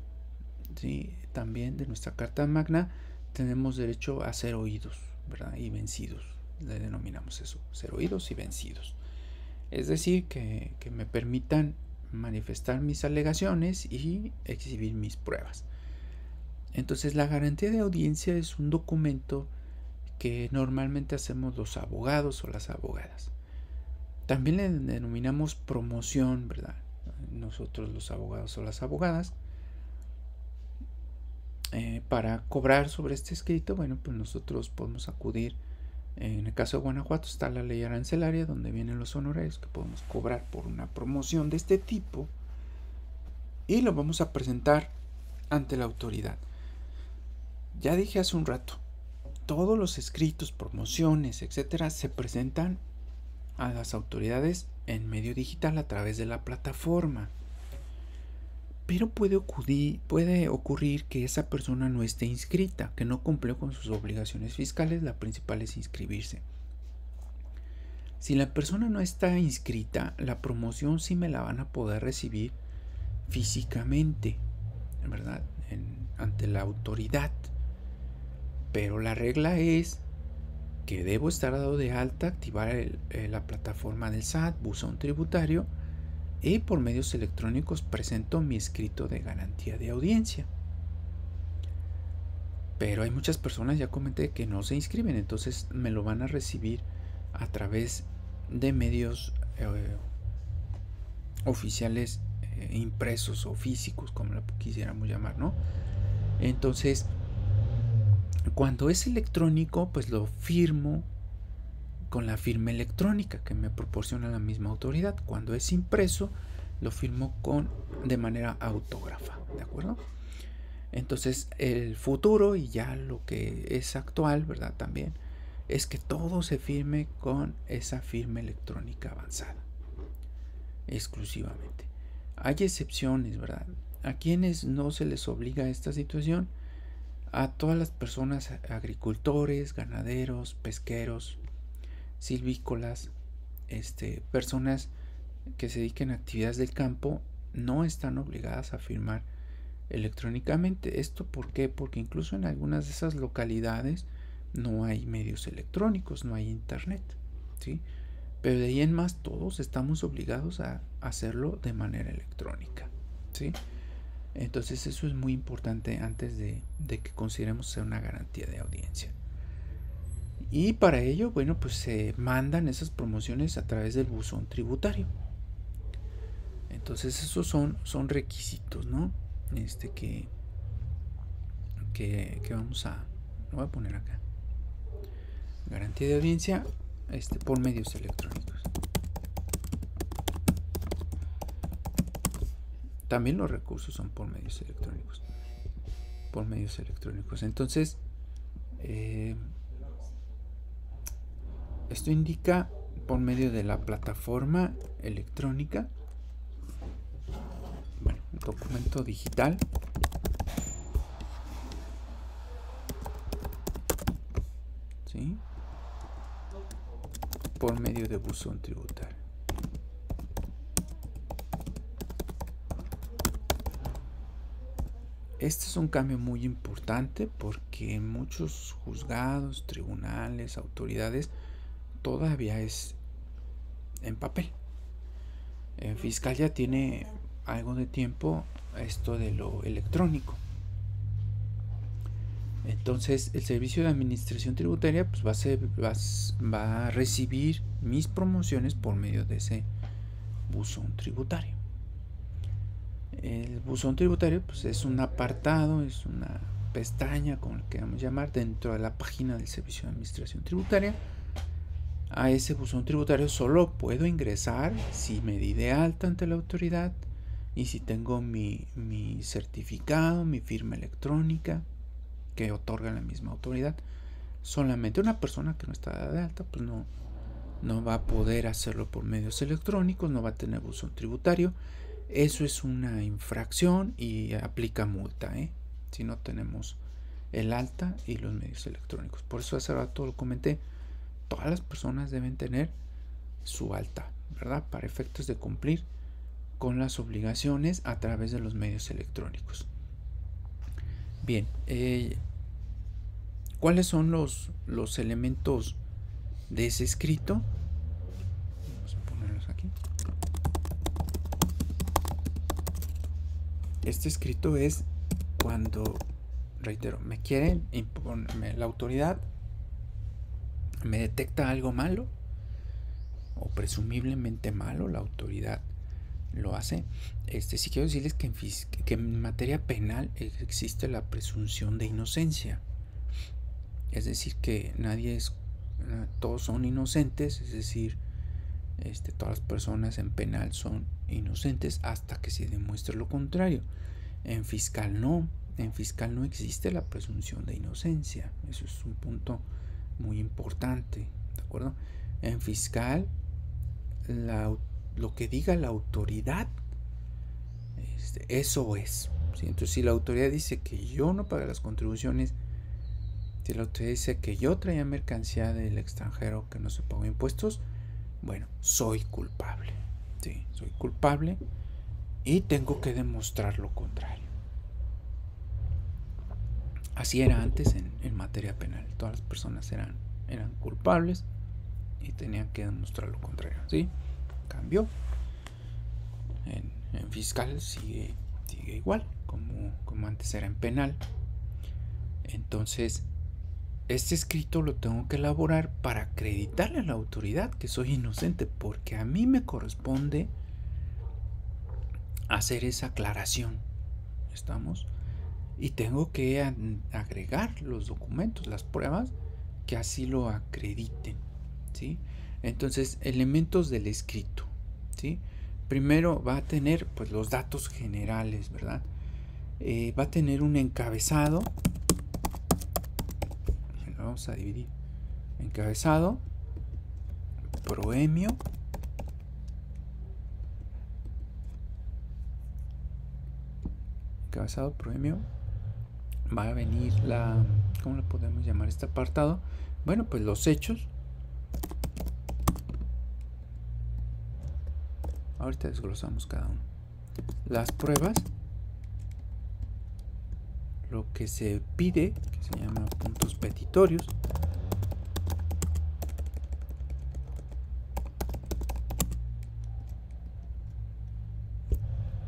¿sí? También de nuestra Carta Magna, tenemos derecho a ser oídos, ¿verdad? Y vencidos, le denominamos eso, ser oídos y vencidos. Es decir, que me permitan manifestar mis alegaciones y exhibir mis pruebas. Entonces, la garantía de audiencia es un documento que normalmente hacemos los abogados o las abogadas. También le denominamos promoción, ¿verdad? Nosotros los abogados o las abogadas. Para cobrar sobre este escrito, bueno, pues nosotros podemos acudir. En el caso de Guanajuato está la ley arancelaria, donde vienen los honorarios que podemos cobrar por una promoción de este tipo, y lo vamos a presentar ante la autoridad. Ya dije hace un rato, todos los escritos, promociones, etcétera, se presentan a las autoridades en medio digital a través de la plataforma. Pero puede ocurrir que esa persona no esté inscrita, que no cumplió con sus obligaciones fiscales. La principal es inscribirse. Si la persona no está inscrita, la promoción sí me la van a poder recibir físicamente, ¿verdad? Ante la autoridad. Pero la regla es que debo estar dado de alta, activar la plataforma del SAT, buzón tributario, y por medios electrónicos presento mi escrito de garantía de audiencia. Pero hay muchas personas, ya comenté, que no se inscriben, entonces me lo van a recibir a través de medios oficiales, impresos o físicos, como lo quisiéramos llamar, ¿no? Entonces, cuando es electrónico, pues lo firmo con la firma electrónica que me proporciona la misma autoridad. Cuando es impreso, lo firmo de manera autógrafa, ¿de acuerdo? Entonces, el futuro y ya lo que es actual, ¿verdad? También es que todo se firme con esa firma electrónica avanzada, exclusivamente. Hay excepciones, ¿verdad? A quienes no se les obliga a esta situación, a todas las personas, agricultores, ganaderos, pesqueros, silvícolas, personas que se dediquen a actividades del campo, no están obligadas a firmar electrónicamente. ¿Esto por qué? Porque incluso en algunas de esas localidades no hay medios electrónicos, no hay internet, ¿sí? Pero de ahí en más todos estamos obligados a hacerlo de manera electrónica, ¿sí? Entonces eso es muy importante antes de que consideremos ser una garantía de audiencia. Y para ello, bueno, pues se mandan esas promociones a través del buzón tributario. Entonces esos son requisitos, ¿no? Que vamos a... Lo voy a poner acá. Garantía de audiencia por medios electrónicos. También los recursos son por medios electrónicos. Por medios electrónicos. Entonces, esto indica por medio de la plataforma electrónica, bueno, un documento digital, ¿sí? Por medio de buzón tributario. Este es un cambio muy importante porque muchos juzgados, tribunales, autoridades todavía es en papel. En fiscal ya tiene algo de tiempo esto de lo electrónico. Entonces el servicio de administración tributaria pues va a recibir mis promociones por medio de ese buzón tributario. El buzón tributario pues es un apartado, es una pestaña, como lo queramos llamar, dentro de la página del servicio de administración tributaria. A ese buzón tributario solo puedo ingresar si me di de alta ante la autoridad y si tengo mi certificado, mi firma electrónica que otorga la misma autoridad. Solamente una persona que no está dada de alta pues no va a poder hacerlo por medios electrónicos, no va a tener buzón tributario. Eso es una infracción y aplica multa, si no tenemos el alta y los medios electrónicos. Por eso hace rato lo comenté, todas las personas deben tener su alta, ¿verdad? Para efectos de cumplir con las obligaciones a través de los medios electrónicos. Bien, ¿cuáles son los elementos de ese escrito? Vamos a ponerlos aquí. Este escrito es cuando, reitero, me quieren imponer, la autoridad me detecta algo malo o presumiblemente malo, la autoridad lo hace. Sí quiero decirles que en materia penal existe la presunción de inocencia. Es decir, que todos son inocentes, es decir, todas las personas en penal son inocentes hasta que se demuestre lo contrario. En fiscal no existe la presunción de inocencia. Eso es un punto muy importante, ¿de acuerdo? En fiscal, lo que diga la autoridad, eso es, ¿sí? Entonces, si la autoridad dice que yo no pagué las contribuciones, si la autoridad dice que yo traía mercancía del extranjero que no se pagó impuestos, bueno, soy culpable, ¿sí? Soy culpable y tengo que demostrar lo contrario. Así era antes en materia penal. Todas las personas eran culpables y tenían que demostrar lo contrario, ¿sí? Cambió. En fiscal sigue igual como antes era en penal. Entonces, este escrito lo tengo que elaborar para acreditarle a la autoridad que soy inocente, porque a mí me corresponde hacer esa aclaración. ¿Estamos? Y tengo que agregar los documentos, las pruebas que así lo acrediten, ¿sí? Entonces, elementos del escrito, ¿sí? Primero va a tener pues los datos generales, ¿verdad? Va a tener un encabezado. Lo vamos a dividir. Encabezado, proemio, va a venir ¿cómo le podemos llamar este apartado? Bueno, pues los hechos. Ahorita desglosamos cada uno. Las pruebas, lo que se pide, que se llama puntos petitorios.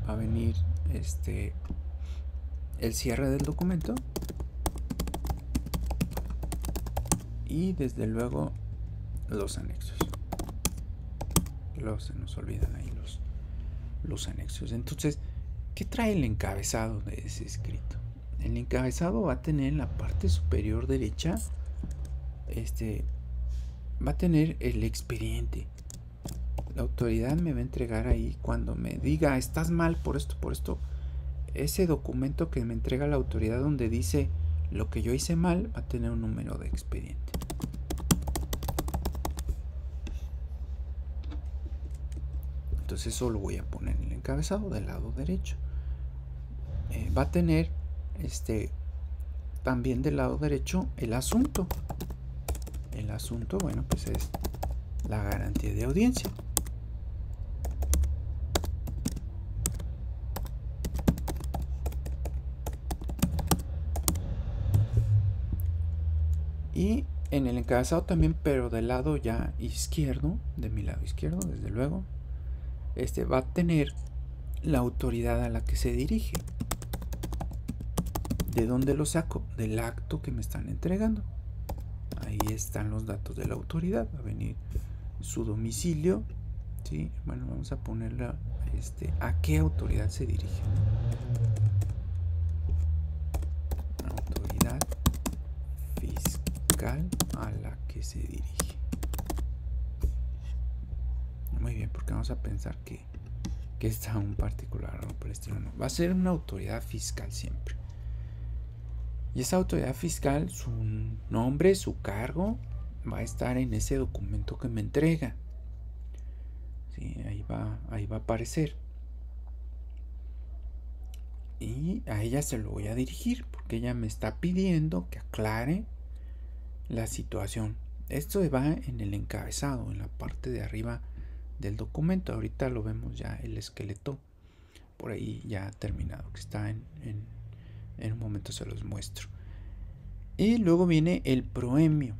Va a venir el cierre del documento y desde luego los anexos. Luego se nos olvidan ahí los anexos. Entonces, ¿qué trae el encabezado de ese escrito? El encabezado va a tener en la parte superior derecha, va a tener el expediente. La autoridad me va a entregar ahí cuando me diga estás mal por esto. Ese documento que me entrega la autoridad donde dice lo que yo hice mal va a tener un número de expediente. Entonces eso lo voy a poner en el encabezado del lado derecho. Va a tener también del lado derecho el asunto. El asunto, bueno, pues es la garantía de audiencia. Y en el encabezado también, pero del lado ya izquierdo, de mi lado izquierdo, desde luego, va a tener la autoridad a la que se dirige. ¿De dónde lo saco? Del acto que me están entregando. Ahí están los datos de la autoridad. Va a venir su domicilio, ¿sí? Bueno, vamos a ponerla a qué autoridad se dirige. Autoridad fiscal a la que se dirige. Muy bien, porque vamos a pensar que está un particular o por el estilo. No, va a ser una autoridad fiscal siempre. Y esa autoridad fiscal, su nombre, su cargo, va a estar en ese documento que me entrega. Sí, ahí va a aparecer. Y a ella se lo voy a dirigir porque ella me está pidiendo que aclare la situación. Esto va en el encabezado, en la parte de arriba del documento. Ahorita lo vemos ya el esqueleto por ahí ya terminado, que está en un momento se los muestro. Y luego viene el proemio.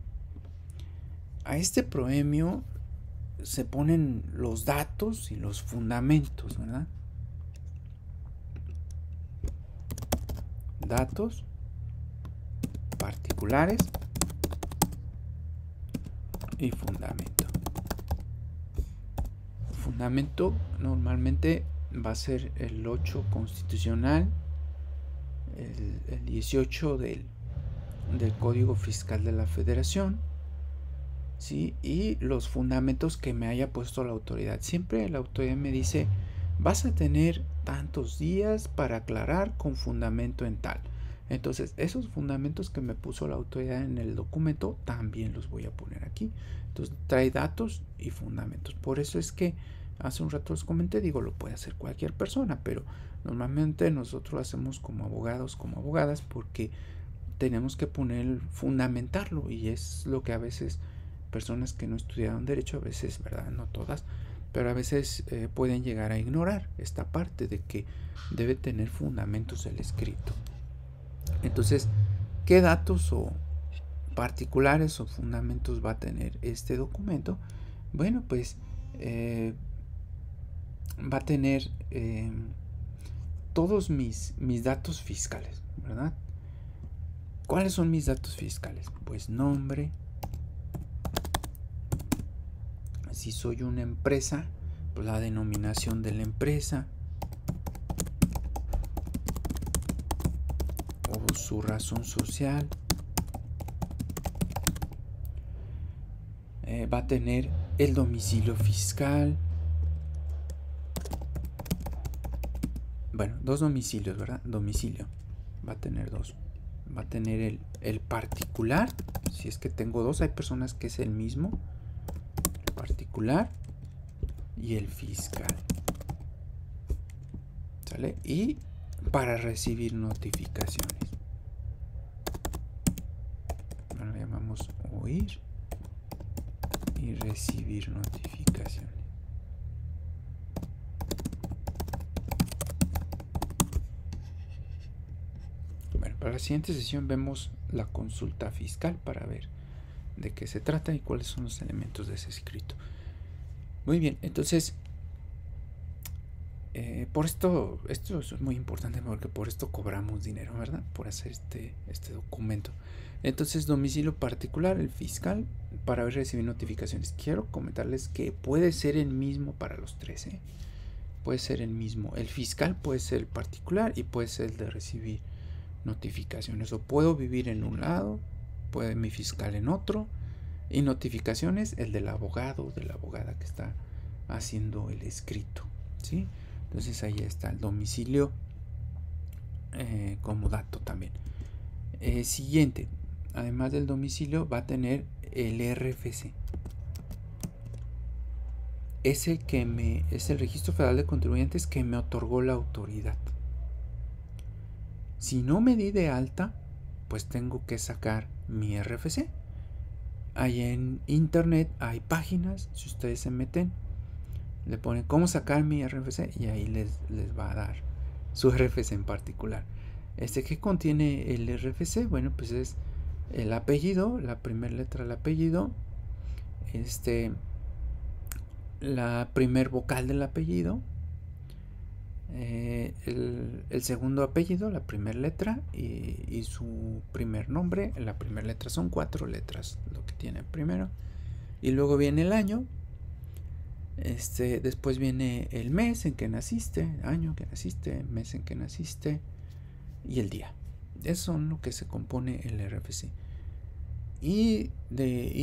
A este proemio se ponen los datos y los fundamentos, ¿verdad? Datos particulares y fundamento. Fundamento normalmente va a ser el 8 constitucional, el 18 del Código Fiscal de la Federación, ¿sí? Y los fundamentos que me haya puesto la autoridad. Siempre la autoridad me dice, vas a tener tantos días para aclarar con fundamento en tal. Entonces, esos fundamentos que me puso la autoridad en el documento, también los voy a poner aquí. Entonces, trae datos y fundamentos. Por eso es que hace un rato les comenté, digo, lo puede hacer cualquier persona, pero normalmente nosotros lo hacemos como abogados, como abogadas, porque tenemos que fundamentarlo, y es lo que a veces personas que no estudiaron derecho, a veces, ¿verdad? No todas, pero a veces pueden llegar a ignorar esta parte de que debe tener fundamentos el escrito. Entonces, ¿qué datos o particulares o fundamentos va a tener este documento? Bueno, pues va a tener todos mis datos fiscales, ¿verdad? ¿Cuáles son mis datos fiscales? Pues nombre. Si soy una empresa, pues la denominación de la empresa o su razón social. Va a tener el domicilio fiscal. Bueno, dos domicilios, ¿verdad? Domicilio. Va a tener dos. Va a tener el particular. Si es que tengo dos, hay personas que es el mismo. El particular y el fiscal. ¿Sale? Y para recibir notificaciones. Lo llamamos oír y recibir notificaciones. Bueno, para la siguiente sesión vemos la consulta fiscal para ver de qué se trata y cuáles son los elementos de ese escrito. Muy bien, entonces por esto es muy importante, porque por esto cobramos dinero, ¿verdad? Por hacer este documento. Entonces, domicilio particular, el fiscal, para recibir notificaciones. Quiero comentarles que puede ser el mismo para los tres, ¿eh? Puede ser el mismo. El fiscal puede ser el particular y puede ser el de recibir notificaciones. O puedo vivir en un lado, puede mi fiscal en otro, y notificaciones el del abogado o de la abogada que está haciendo el escrito, ¿sí? Entonces ahí está el domicilio como dato también. Siguiente, además del domicilio va a tener el RFC. Es el Registro Federal de Contribuyentes que me otorgó la autoridad. Si no me di de alta, pues tengo que sacar mi RFC. Ahí en internet hay páginas, si ustedes se meten, le ponen cómo sacar mi RFC y ahí les va a dar su RFC en particular. ¿Qué contiene el RFC? Bueno, pues es el apellido, la primera letra del apellido, la primer vocal del apellido, el segundo apellido, la primera letra y su primer nombre. La primera letra son 4 letras, lo que tiene primero, y luego viene el año. Después viene el mes en que naciste, año que naciste, mes en que naciste y el día. Eso son lo que se compone el RFC. Y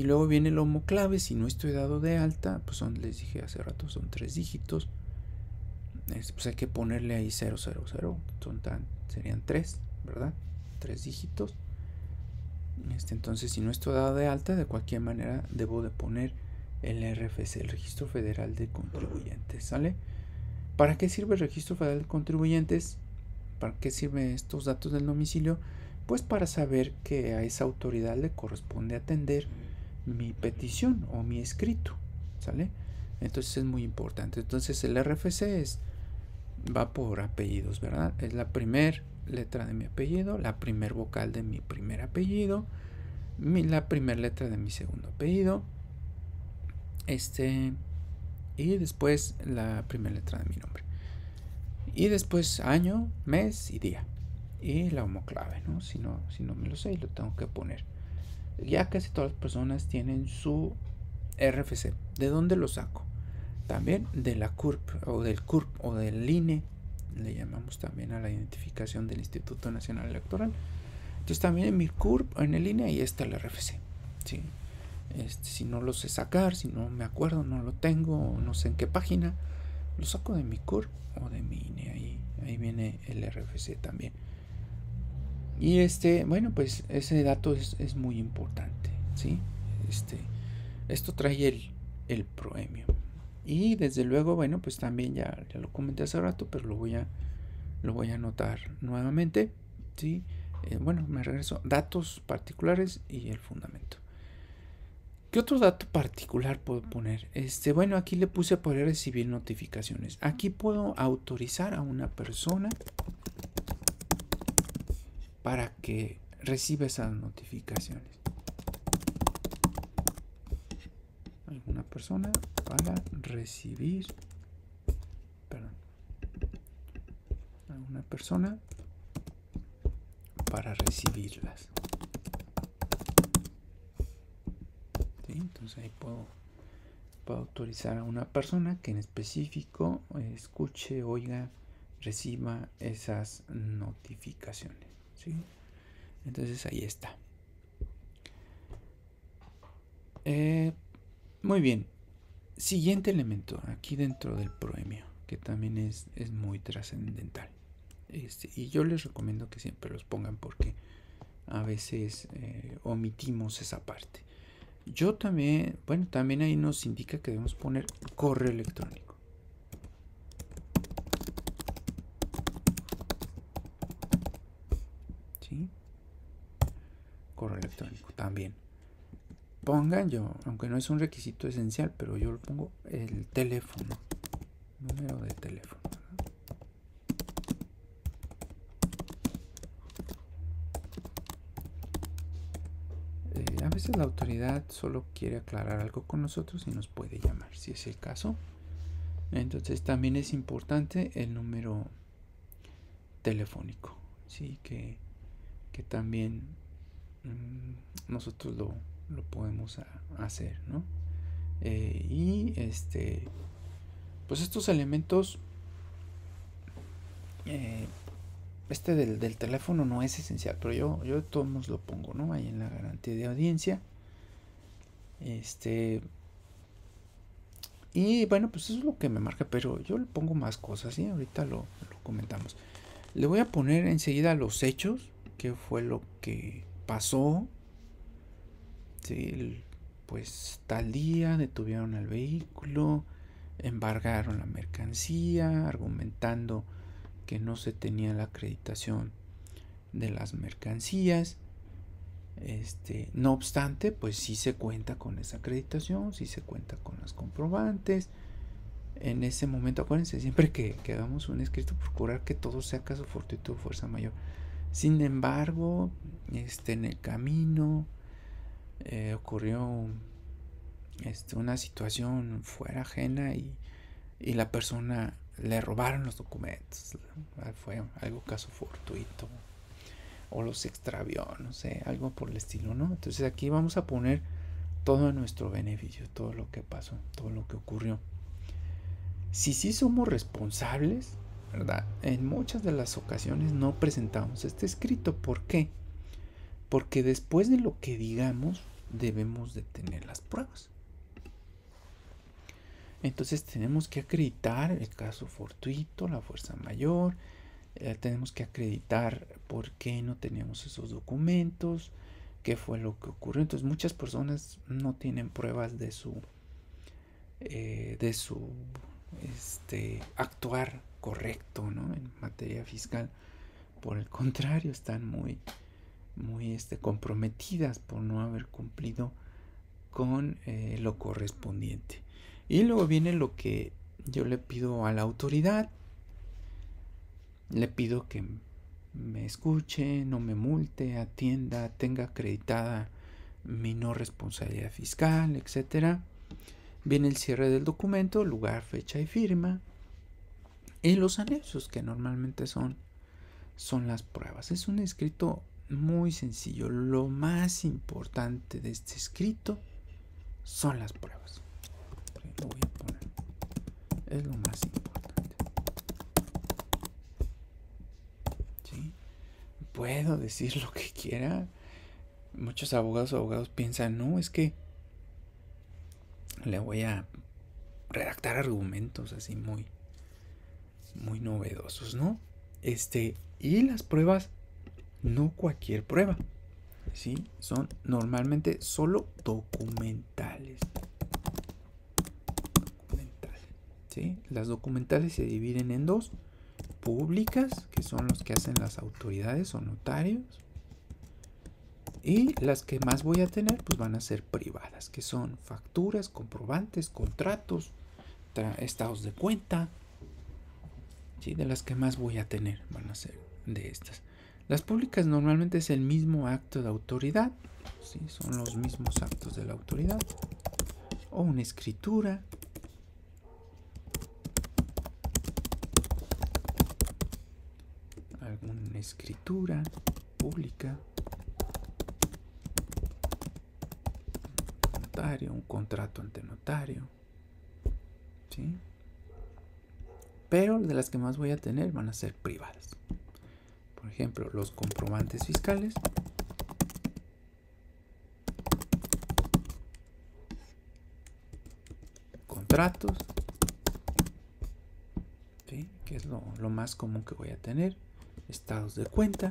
luego viene el homoclave. Si no estoy dado de alta, pues les dije hace rato, son 3 dígitos. Pues hay que ponerle ahí 000. Serían 3, ¿verdad? 3 dígitos. Entonces, si no estoy dado de alta, de cualquier manera debo de poner el RFC, el Registro Federal de Contribuyentes, ¿sale? ¿Para qué sirve el Registro Federal de Contribuyentes? ¿Para qué sirven estos datos del domicilio? Pues para saber que a esa autoridad le corresponde atender mi petición o mi escrito, ¿sale? Entonces es muy importante. Entonces el RFC va por apellidos, ¿verdad? Es la primera letra de mi apellido, la primer vocal de mi primer apellido, la primera letra de mi segundo apellido, y después la primera letra de mi nombre, y después año, mes y día, y la homoclave, ¿no? Si no me lo sé, lo tengo que poner. Ya casi todas las personas tienen su RFC. ¿De dónde lo saco? También de la CURP o del CURP o del INE. Le llamamos también a la identificación del Instituto Nacional Electoral. Entonces también en mi CURP, en el INE, ahí está el RFC. ¿Sí? Si no lo sé sacar, si no me acuerdo, no lo tengo, no sé en qué página, lo saco de mi CURP o de mi INE. Ahí viene el RFC también. Y bueno, pues ese dato es muy importante, ¿sí? Esto trae el proemio. Y desde luego, bueno, pues también ya lo comenté hace rato, pero lo voy a anotar nuevamente, ¿sí? Bueno, me regreso. Datos particulares y el fundamento. ¿Qué otro dato particular puedo poner? Bueno, aquí le puse poder recibir notificaciones. Aquí puedo autorizar a una persona para que reciba esas notificaciones. Alguna persona para recibir, alguna persona para recibirlas. ¿Sí? Entonces ahí puedo autorizar a una persona que en específico escuche, oiga, reciba esas notificaciones, ¿sí? Entonces ahí está. Muy bien. Siguiente elemento aquí dentro del proemio, que también es muy trascendental. Y yo les recomiendo que siempre los pongan porque a veces omitimos esa parte. Yo también, bueno, también ahí nos indica que debemos poner correo electrónico. ¿Sí? Correo electrónico también. Pongan yo, aunque no es un requisito esencial, pero yo lo pongo el teléfono, número de teléfono. A veces la autoridad solo quiere aclarar algo con nosotros y nos puede llamar, si es el caso. Entonces también es importante el número telefónico, ¿sí? Que también nosotros lo podemos hacer, ¿no? Y pues estos elementos, del teléfono no es esencial, pero yo de todos modos lo pongo, ¿no? Ahí en la garantía de audiencia. Y bueno, pues eso es lo que me marca, pero yo le pongo más cosas, ¿sí? Ahorita lo comentamos. Le voy a poner enseguida los hechos, qué fue lo que pasó. ¿Sí? Pues tal día detuvieron el vehículo, embargaron la mercancía, argumentando que no se tenía la acreditación de las mercancías. No obstante, pues sí se cuenta con esa acreditación, sí se cuenta con los comprobantes. En ese momento, acuérdense, siempre que hagamos un escrito, procurar que todo sea caso fortuito o fuerza mayor. Sin embargo, en el camino ocurrió una situación fuera ajena y la persona le robaron los documentos. Fue algo caso fortuito o los extravió, no sé, algo por el estilo, ¿no? Entonces aquí vamos a poner todo a nuestro beneficio, todo lo que pasó, todo lo que ocurrió. Si sí somos responsables, ¿verdad? En muchas de las ocasiones no presentamos este escrito. ¿Por qué? Porque después de lo que digamos, debemos de tener las pruebas. Entonces tenemos que acreditar el caso fortuito, la fuerza mayor, tenemos que acreditar por qué no teníamos esos documentos, qué fue lo que ocurrió. Entonces muchas personas no tienen pruebas de su actuar correcto, ¿no? En materia fiscal. Por el contrario, están muy comprometidas por no haber cumplido con lo correspondiente. Y luego viene lo que yo le pido a la autoridad. Le pido que me escuche, no me multe, atienda, tenga acreditada mi no responsabilidad fiscal, etcétera. Viene el cierre del documento, lugar, fecha y firma. Y los anexos, que normalmente son las pruebas. Es un escrito muy sencillo. Lo más importante de este escrito son las pruebas. Lo voy a poner. Es lo más importante. ¿Sí? Puedo decir lo que quiera. Muchos abogados piensan, no, es que le voy a redactar argumentos así muy novedosos, ¿no? Y las pruebas, no cualquier prueba, ¿sí? Son normalmente solo documentales. ¿Sí? Las documentales se dividen en dos: públicas, que son los que hacen las autoridades o notarios, y las que más voy a tener pues van a ser privadas, que son facturas, comprobantes, contratos, estados de cuenta. ¿Sí? De las que más voy a tener van a ser de estas. Las públicas normalmente es el mismo acto de autoridad, ¿sí? Son los mismos actos de la autoridad, o una escritura, alguna escritura pública, notario, un contrato ante notario, ¿sí? Pero de las que más voy a tener van a ser privadas. Por ejemplo, los comprobantes fiscales, contratos, ¿sí? Que es lo más común que voy a tener, estados de cuenta,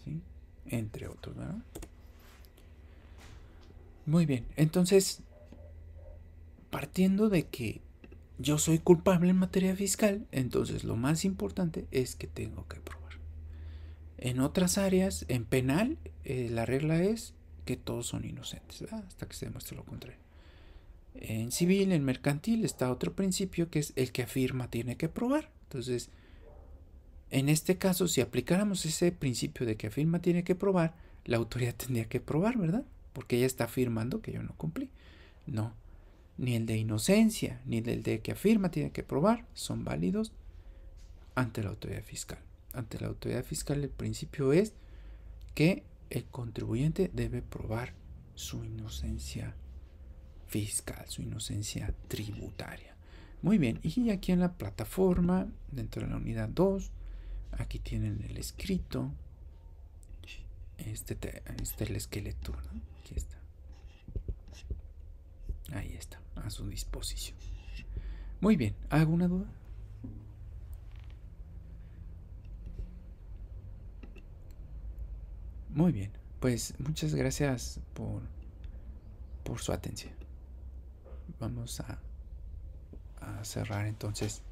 ¿sí? Entre otros, ¿verdad? Muy bien, entonces, partiendo de que yo soy culpable en materia fiscal, entonces lo más importante es que tengo que probar. En otras áreas, en penal, la regla es que todos son inocentes, ¿verdad? Hasta que se demuestre lo contrario. En civil, en mercantil, está otro principio que es el que afirma tiene que probar. Entonces, en este caso, si aplicáramos ese principio de que afirma tiene que probar, la autoridad tendría que probar, ¿verdad? Porque ella está afirmando que yo no cumplí. No, ni el de inocencia, ni el de que afirma tiene que probar son válidos ante la autoridad fiscal. Ante la autoridad fiscal el principio es que el contribuyente debe probar su inocencia fiscal, su inocencia tributaria. Muy bien, y aquí en la plataforma, dentro de la unidad 2, aquí tienen el escrito. Este es el esqueleto, ¿no? Aquí está. Ahí está, a su disposición. Muy bien, ¿alguna duda? Muy bien, pues muchas gracias por su atención. Vamos a cerrar entonces